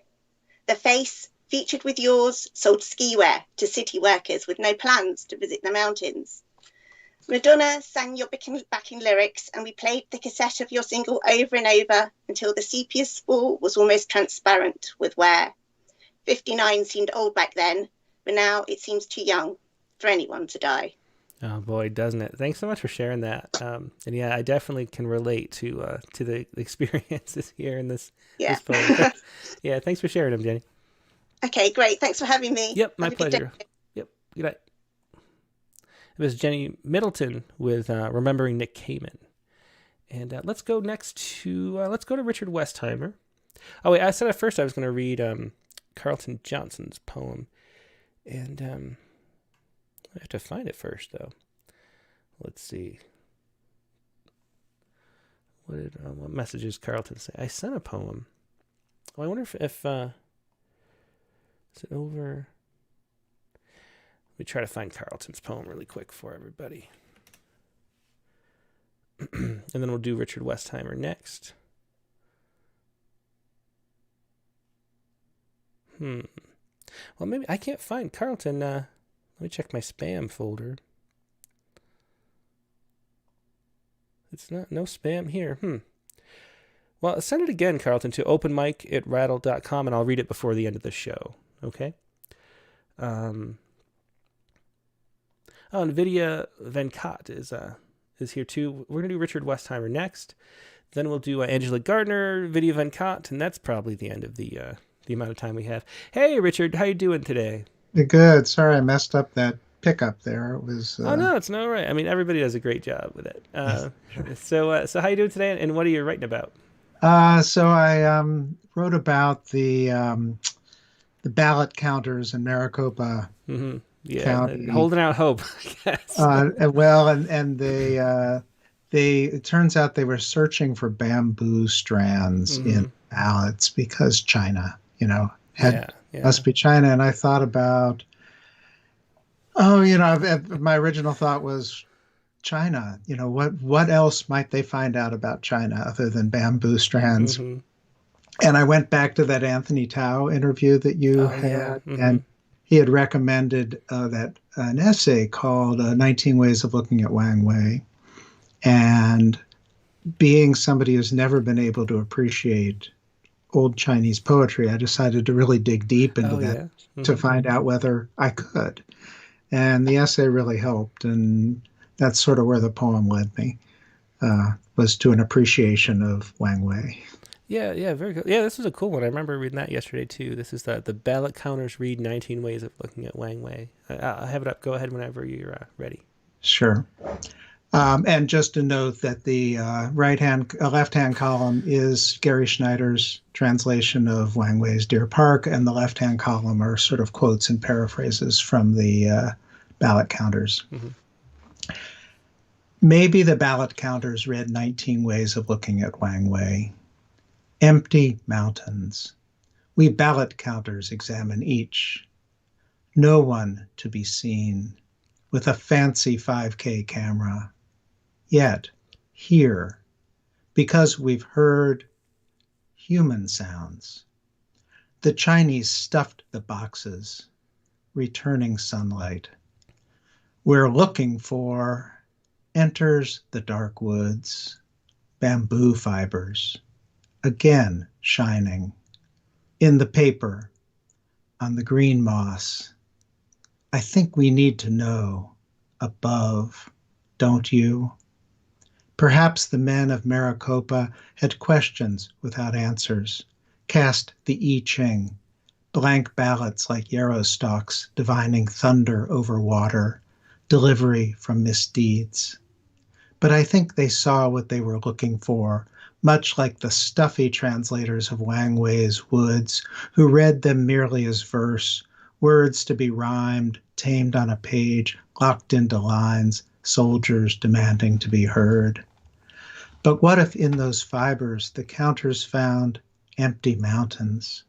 S11: The face, featured with yours, sold ski wear to city workers with no plans to visit the mountains. Madonna sang your backing lyrics, and we played the cassette of your single over and over until the sepia spool was almost transparent with wear. 59 seemed old back then, but now it seems too young for anyone to die.
S1: Oh boy, doesn't it? Thanks so much for sharing that. And yeah, I definitely can relate to the experiences here in this poem. Yeah, thanks for sharing them, Jenny.
S11: Okay, great. Thanks for having me.
S1: Yep, my pleasure. Yep, good night. It was Jenny Middleton with Remembering Nick Cayman. And let's go next to Richard Westheimer. Oh wait, I said at first I was going to read Carlton Johnson's poem. And I have to find it first, though. Let's see. What messages Carlton say? I sent a poem. Oh, I wonder if is it over? Let me try to find Carlton's poem really quick for everybody. And then we'll do Richard Westheimer next. Well, maybe I can't find Carlton. Let me check my spam folder. It's no spam here. Well, send it again, Carlton, to openmic@rattle.com, and I'll read it before the end of the show. Okay? And Vidya Venkat is here too. We're going to do Richard Westheimer next. Then we'll do Angela Gardner, Vidya Venkat, and that's probably the end of the amount of time we have. Hey, Richard, how you doing today?
S10: Good. Sorry, I messed up that pickup there. It was.
S1: Oh no, it's not right. I mean, everybody does a great job with it. So how you doing today, and what are you writing about?
S10: So I wrote about the ballot counters in Maricopa County,
S1: holding out hope. Yes.
S10: Well, and they it turns out they were searching for bamboo strands in ballots because China, must be China. And I thought about, my original thought was China. What else might they find out about China other than bamboo strands? And I went back to that Anthony Tao interview that you had, and he had recommended an essay called 19 Ways of Looking at Wang Wei. And being somebody who's never been able to appreciate old Chinese poetry, I decided to really dig deep into that to find out whether I could. And the essay really helped, and that's sort of where the poem led me, was to an appreciation of Wang Wei.
S1: Yeah, very good. Yeah, this was a cool one. I remember reading that yesterday, too. This is the Ballot Counters Read 19 Ways of Looking at Wang Wei. I'll have it up. Go ahead whenever you're ready.
S10: Sure. And just a note that the left-hand column is Gary Schneider's translation of Wang Wei's Deer Park, and the left-hand column are sort of quotes and paraphrases from the ballot counters.
S1: Mm-hmm.
S10: Maybe the ballot counters read 19 ways of looking at Wang Wei. Empty mountains. We ballot counters examine each. No one to be seen with a fancy 5K camera. Yet, here, because we've heard human sounds. The Chinese stuffed the boxes, returning sunlight. We're looking for enters the dark woods, bamboo fibers, again shining, in the paper, on the green moss. I think we need to know above, don't you? Perhaps the men of Maricopa had questions without answers, cast the I Ching, blank ballots like yarrow stalks divining thunder over water, delivery from misdeeds. But I think they saw what they were looking for, much like the stuffy translators of Wang Wei's Woods, who read them merely as verse, words to be rhymed, tamed on a page, locked into lines, soldiers demanding to be heard. But what if in those fibers the counters found empty mountains,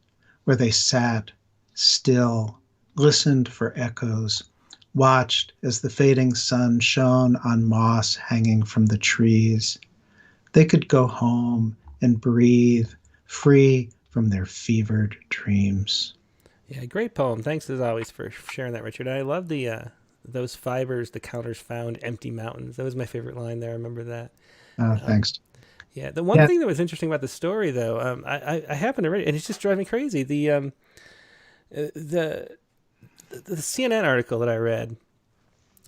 S10: where they sat still, listened for echoes, watched as the fading sun shone on moss hanging from the trees? They could go home and breathe, free from their fevered dreams.
S1: Yeah, great poem. Thanks as always for sharing that, Richard. I love the those fibers the counters found empty mountains. That was my favorite line there. I remember that.
S10: Thanks.
S1: Yeah, the one thing that was interesting about the story, though, I happened to read it, and it's just driving me crazy. The CNN article that I read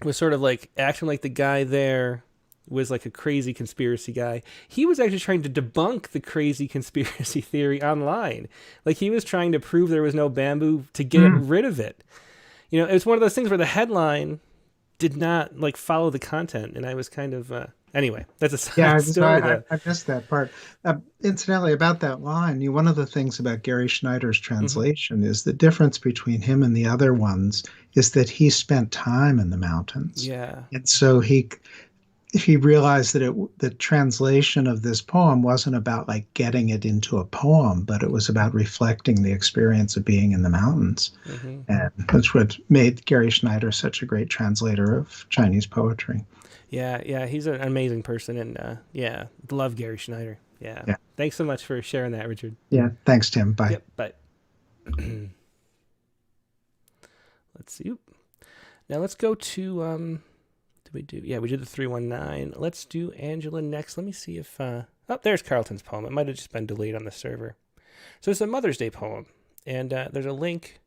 S1: was sort of like acting like the guy there was like a crazy conspiracy guy. He was actually trying to debunk the crazy conspiracy theory online. Like he was trying to prove there was no bamboo to get rid of it. You know, it was one of those things where the headline did not like follow the content, and I was kind of anyway. That's a side story.
S10: I missed that part. Incidentally, about that line, one of the things about Gary Schneider's translation is the difference between him and the other ones is that he spent time in the mountains.
S1: Yeah,
S10: and so he realized that the translation of this poem wasn't about like getting it into a poem, but it was about reflecting the experience of being in the mountains. And that's what made Gary Schneider such a great translator of Chinese poetry.
S1: Yeah, he's an amazing person, and love Gary Schneider. Yeah. Thanks so much for sharing that, Richard.
S10: Yeah, thanks, Tim. Bye.
S1: Yep, bye. Let's see. Now let's go to we did the 319. Let's do Angela next. Let me see if there's Carlton's poem. It might have just been delayed on the server. So it's a Mother's Day poem, and there's a link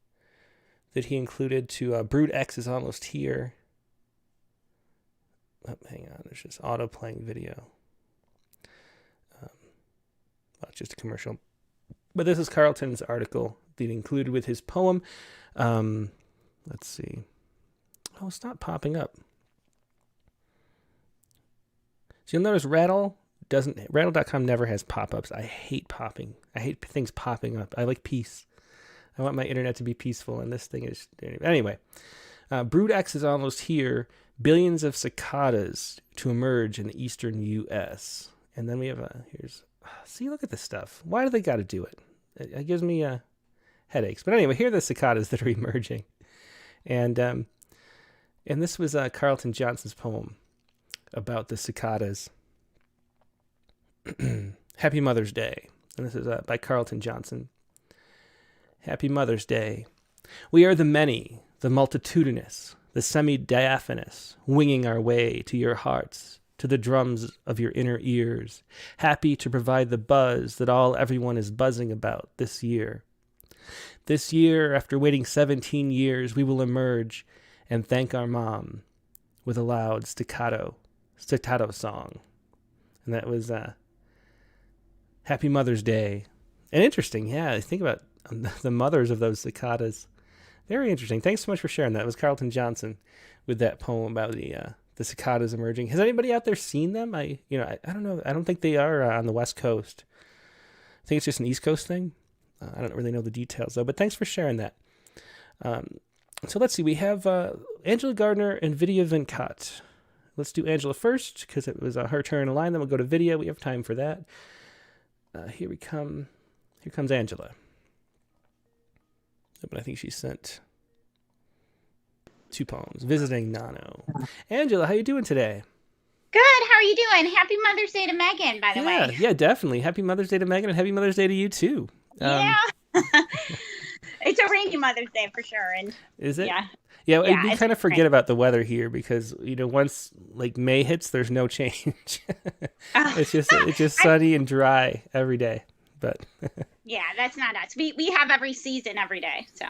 S1: that he included to Brood X is almost here. Oh, hang on, there's just auto playing video. It's just a commercial. But this is Carlton's article that he included with his poem. Let's see. Oh, it's not popping up. So you'll notice Rattle.com never has pop-ups. I hate popping. I hate things popping up. I like peace. I want my internet to be peaceful, and this thing is... Anyway, Brood X is almost here. Billions of cicadas to emerge in the eastern U.S. And then we have see, look at this stuff. Why do they got to do it? It gives me headaches. But anyway, here are the cicadas that are emerging. And this was Carlton Johnson's poem about the cicadas. Happy Mother's Day. And this is by Carlton Johnson. Happy Mother's Day. We are the many, the multitudinous, the semi-diaphanous, winging our way to your hearts, to the drums of your inner ears, happy to provide the buzz that everyone is buzzing about this year. This year, after waiting 17 years, we will emerge and thank our mom with a loud staccato song. And that was Happy Mother's Day. And interesting, yeah, think about the mothers of those cicadas. Very interesting. Thanks so much for sharing that. It was Carlton Johnson with that poem about the the cicadas emerging. Has anybody out there seen them? I don't know. I don't think they are on the West Coast. I think it's just an East Coast thing. I don't really know the details though, but thanks for sharing that. So let's see. We have Angela Gardner and Vidya Venkat. Let's do Angela first because it was her turn in line. Then we'll go to Vidya. We have time for that. Here we come. Here comes Angela. But I think she sent 2 poems. Visiting Nano. Angela, how you doing today?
S12: Good. How are you doing? Happy Mother's Day to Megan, by the way.
S1: Yeah, definitely. Happy Mother's Day to Megan and happy Mother's Day to you too.
S12: Yeah. It's a rainy Mother's Day for sure. And
S1: is it?
S12: Yeah.
S1: Yeah,
S12: Yeah,
S1: we kind of forget about the weather here because once like May hits, there's no change. It's just sunny and dry every day. But
S12: yeah, that's not us. We have every season every day. So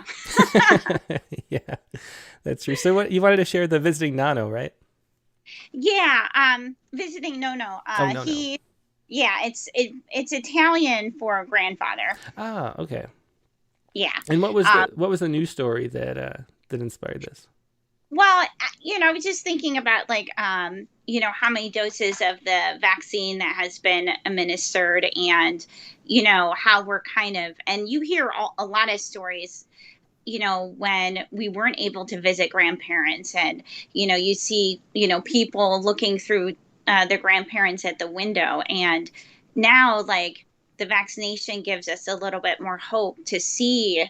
S1: yeah, that's true. So what you wanted to share the Visiting Nano, right?
S12: yeah, visiting No.
S1: No.
S12: Yeah, it's Italian for grandfather.
S1: Ah, okay.
S12: Yeah.
S1: And what was the news story that inspired this?
S12: Well, I was just thinking about how many doses of the vaccine that has been administered and, how we're and you hear a lot of stories, when we weren't able to visit grandparents and, you see, people looking through their grandparents at the window. And now, the vaccination gives us a little bit more hope to see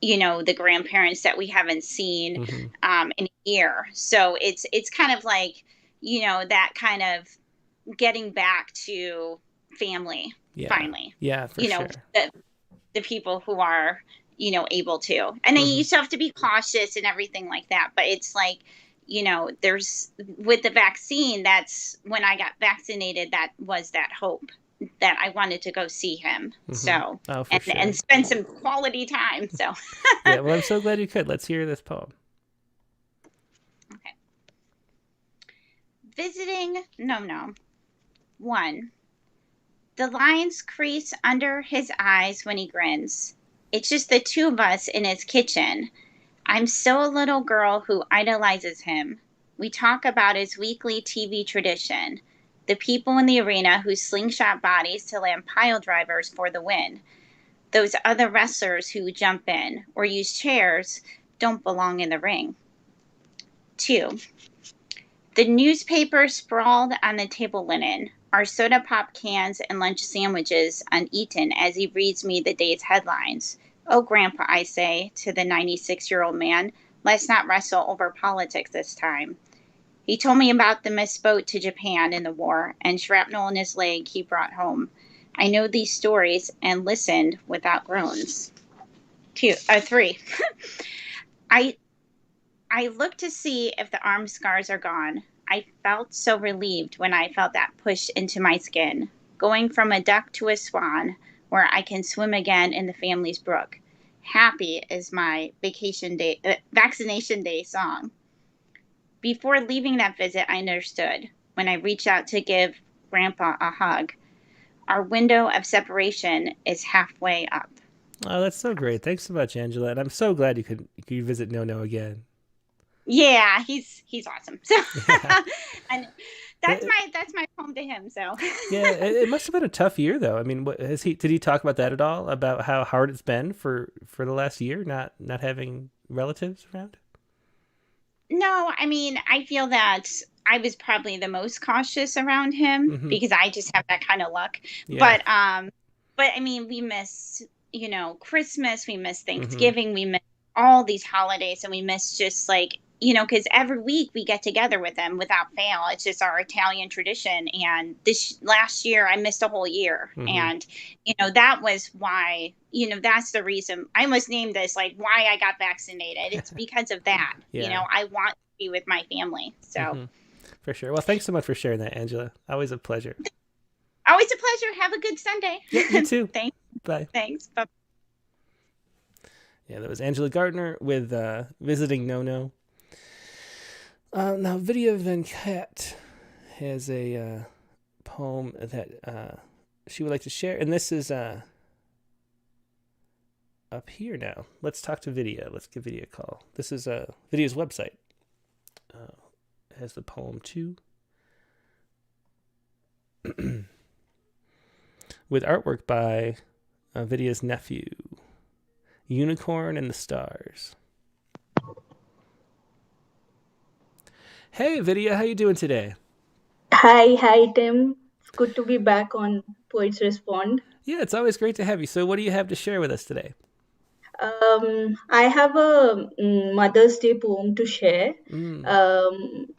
S12: the grandparents that we haven't seen in a year. So it's kind of that kind of getting back to family finally.
S1: Yeah, for sure.
S12: The people who are, able to. And then you still have to be cautious and everything like that. But it's there's with the vaccine, that's when I got vaccinated, that was that hope that I wanted to go see him. So, and spend some quality time. So,
S1: yeah, well, I'm so glad you could. Let's hear this poem.
S12: Okay. Visiting No. 1. The lines crease under his eyes when he grins. It's just the 2 of us in his kitchen. I'm still a little girl who idolizes him. We talk about his weekly TV tradition. The people in the arena who slingshot bodies to land pile drivers for the win. Those other wrestlers who jump in or use chairs don't belong in the ring. 2. The newspaper sprawled on the table linen, our soda pop cans and lunch sandwiches uneaten as he reads me the day's headlines. Oh, Grandpa, I say to the 96-year-old man, let's not wrestle over politics this time. He told me about the missed boat to Japan in the war and shrapnel in his leg he brought home. I know these stories and listened without groans. 3. I looked to see if the arm scars are gone. I felt so relieved when I felt that push into my skin, going from a duck to a swan, where I can swim again in the family's brook. Happy is my vaccination day song. Before leaving that visit, I understood when I reached out to give Grandpa a hug. Our window of separation is halfway up.
S1: Oh, that's so great. Thanks so much, Angela. And I'm so glad you could visit No again.
S12: Yeah, he's awesome. So,
S1: Yeah.
S12: and that's my poem to him. So
S1: Yeah, it must have been a tough year, though. I mean, did he talk about that at all? About how hard it's been for the last year, not having relatives around?
S12: No, I mean, I feel that I was probably the most cautious around him because I just have that kind of luck.
S1: Yeah.
S12: But I mean, we missed, Christmas, we missed Thanksgiving, we missed all these holidays, and we missed just because every week we get together with them without fail. It's just our Italian tradition. And this last year I missed a whole year. And, that was why, that's the reason I almost named this why I got vaccinated. It's because of that.
S1: Yeah.
S12: I want to be with my family. So
S1: For sure. Well, thanks so much for sharing that, Angela. Always a pleasure.
S12: Always a pleasure. Have a good Sunday.
S1: Yeah, you too.
S12: Thanks.
S1: Bye.
S12: Thanks. Bye.
S1: Yeah, that was Angela Gardner with Visiting No. Now, Vidya Venkat has a poem that she would like to share, and this is up here now. Let's talk to Vidya. Let's give Vidya a call. This is Vidya's website. has the poem too. With artwork by Vidya's nephew, Unicorn and the Stars. Hey, Vidya, how you doing today?
S13: Hi, Tim. It's good to be back on Poets Respond.
S1: Yeah, it's always great to have you. So what do you have to share with us today?
S13: I have a Mother's Day poem to share.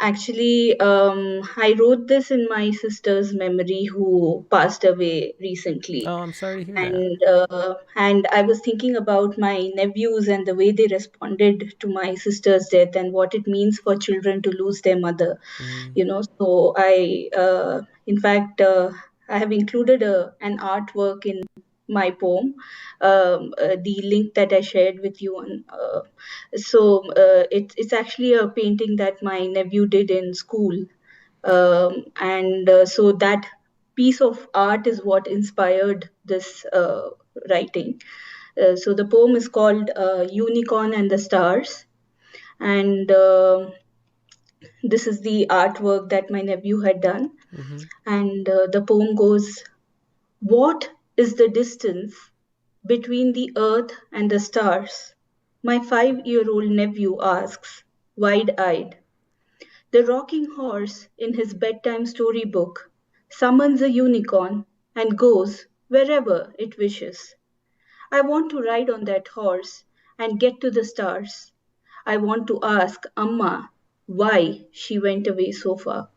S13: Actually, I wrote this in my sister's memory who passed away recently.
S1: Oh, I'm sorry to hear that.
S13: And I was thinking about my nephews and the way they responded to my sister's death and what it means for children to lose their mother. So in fact, I have included an artwork in my poem, the link that I shared with you on. It's actually a painting that my nephew did in school, so that piece of art is what inspired this writing. So the poem is called Unicorn and the Stars, and this is the artwork that my nephew had done. And the poem goes, "What is the distance between the earth and the stars?" my 5-year-old nephew asks, wide-eyed. The rocking horse in his bedtime storybook summons a unicorn and goes wherever it wishes. I want to ride on that horse and get to the stars. I want to ask Amma why she went away so far.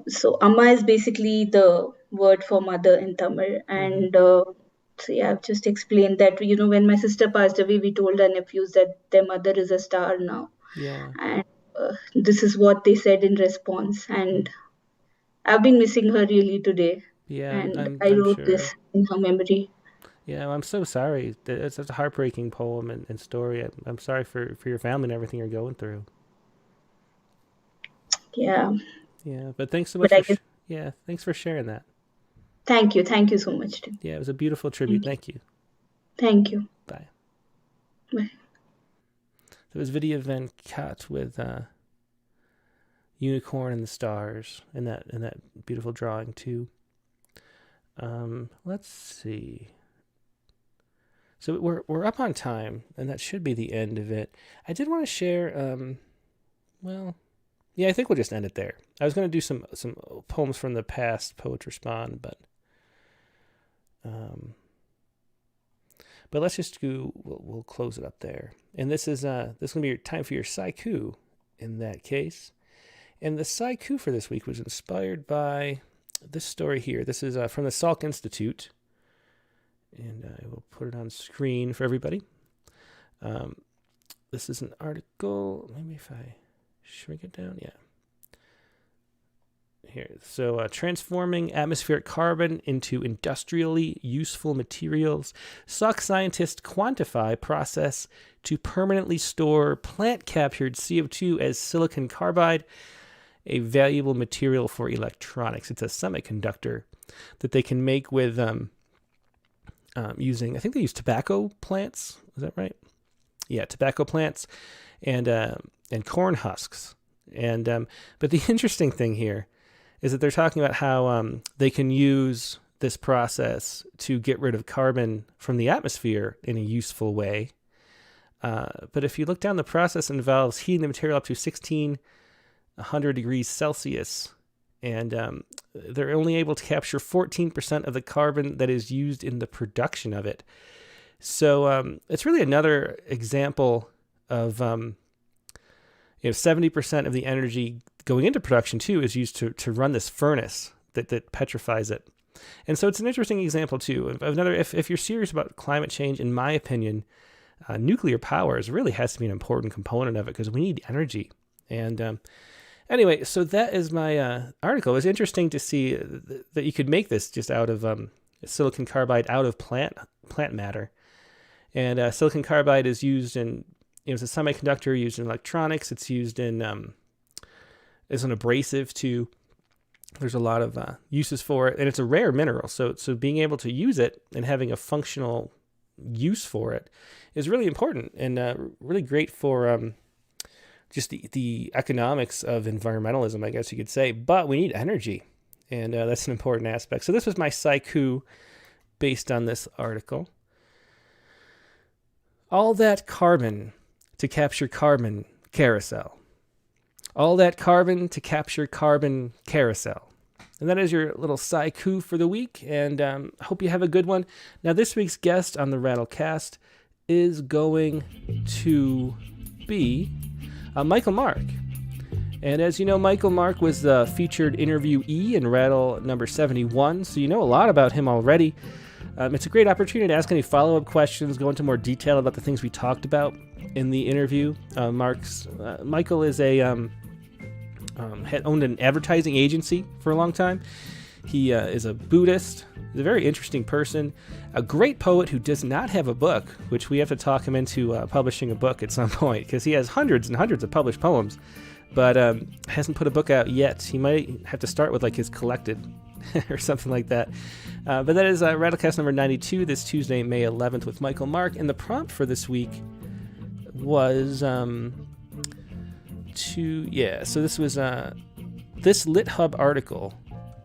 S13: So Amma is basically the word for mother in Tamil. And I've just explained that, when my sister passed away, we told our nephews that their mother is a star now.
S1: Yeah.
S13: And this is what they said in response. And I've been missing her really today.
S1: Yeah,
S13: and I wrote
S1: sure.
S13: this in her memory.
S1: Yeah, I'm so sorry. It's such a heartbreaking poem and story. I'm sorry for your family and everything you're going through.
S13: Yeah.
S1: Yeah, but thanks so much thanks for sharing that.
S13: Thank you so much, Tim.
S1: Yeah, it was a beautiful tribute. Thank you.
S13: Thank you.
S1: Bye.
S13: Bye.
S1: It was Vidya Van Kat with Unicorn and the Stars in that beautiful drawing too. Let's see. So we're up on time, and that should be the end of it. I did want to share. I think we'll just end it there. I was going to do some poems from the past Poets Respond, but let's just go. We'll close it up there. And this is going to be your time for your Saiku. In that case, and the Saiku for this week was inspired by this story here. This is from the Salk Institute, and I will put it on screen for everybody. This is an article. Maybe if I shrink it down, yeah. Here, so transforming atmospheric carbon into industrially useful materials. Salk scientists quantify process to permanently store plant-captured CO2 as silicon carbide, a valuable material for electronics. It's a semiconductor that they can make with using, I think they use tobacco plants. Is that right? Yeah, tobacco plants and corn husks. And but the interesting thing here is that they're talking about how they can use this process to get rid of carbon from the atmosphere in a useful way. But if you look down, the process involves heating the material up to 1,600 degrees Celsius, and they're only able to capture 14% of the carbon that is used in the production of it. So it's really another example of 70% of the energy going into production too is used to run this furnace that petrifies it. And so it's an interesting example too. If you're serious about climate change, in my opinion, nuclear power really has to be an important component of it because we need energy. And anyway, so that is my article. It was interesting to see that you could make this just out of silicon carbide out of plant matter. And silicon carbide is used in, it's a semiconductor used in electronics. It's used in as an abrasive too. There's a lot of uses for it, and it's a rare mineral. So being able to use it and having a functional use for it is really important and really great for just the economics of environmentalism, I guess you could say. But we need energy, and that's an important aspect. So this was my haiku based on this article. All that carbon to capture carbon carousel. All that carbon to capture carbon carousel. And that is your little haiku for the week, and hope you have a good one. Now, this week's guest on the Rattlecast is going to be Michael Mark. And as you know, Michael Mark was the featured interviewee in Rattle number 71, so you know a lot about him already. It's a great opportunity to ask any follow-up questions, go into more detail about the things we talked about in the interview. Michael is had owned an advertising agency for a long time. He is a Buddhist. He's a very interesting person, a great poet who does not have a book, which we have to talk him into publishing a book at some point, because he has hundreds and hundreds of published poems, but hasn't put a book out yet. He might have to start with like his collected or something like that. But that is Rattlecast number 92, this Tuesday, May 11th, with Michael Mark. And the prompt for this week was so this was this LitHub article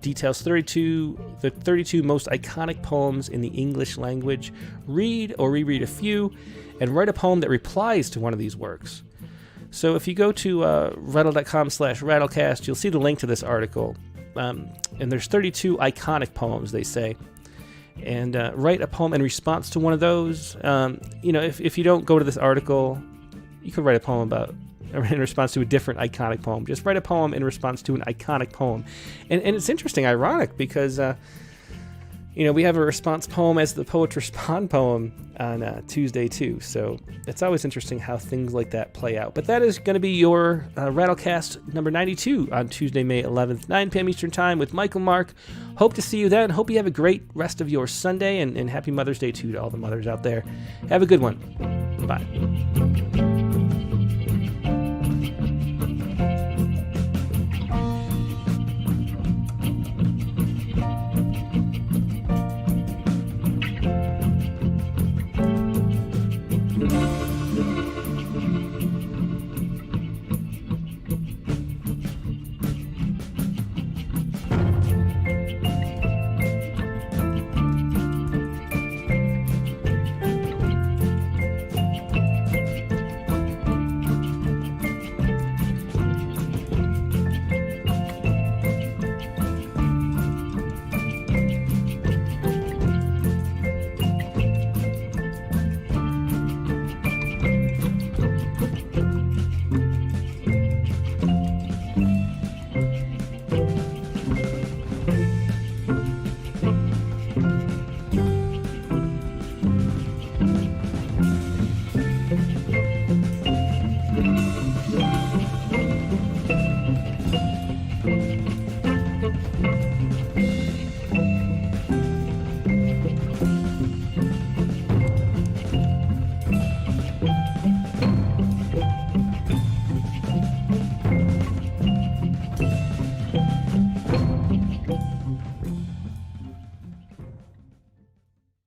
S1: details the 32 most iconic poems in the English language. Read or reread a few and write a poem that replies to one of these works. So if you go to rattle.com/rattlecast, you'll see the link to this article. And there's 32 iconic poems, they say. And write a poem in response to one of those. If you don't go to this article, you could write a poem in response to a different iconic poem. Just write a poem in response to an iconic poem. And it's interesting, ironic, because we have a response poem as the Poets Respond poem on Tuesday too. So it's always interesting how things like that play out. But that is going to be your Rattlecast number 92 on Tuesday, May 11th, 9 p.m. Eastern Time with Michael Mark. Hope to see you then. Hope you have a great rest of your Sunday, and happy Mother's Day too to all the mothers out there. Have a good one. Bye.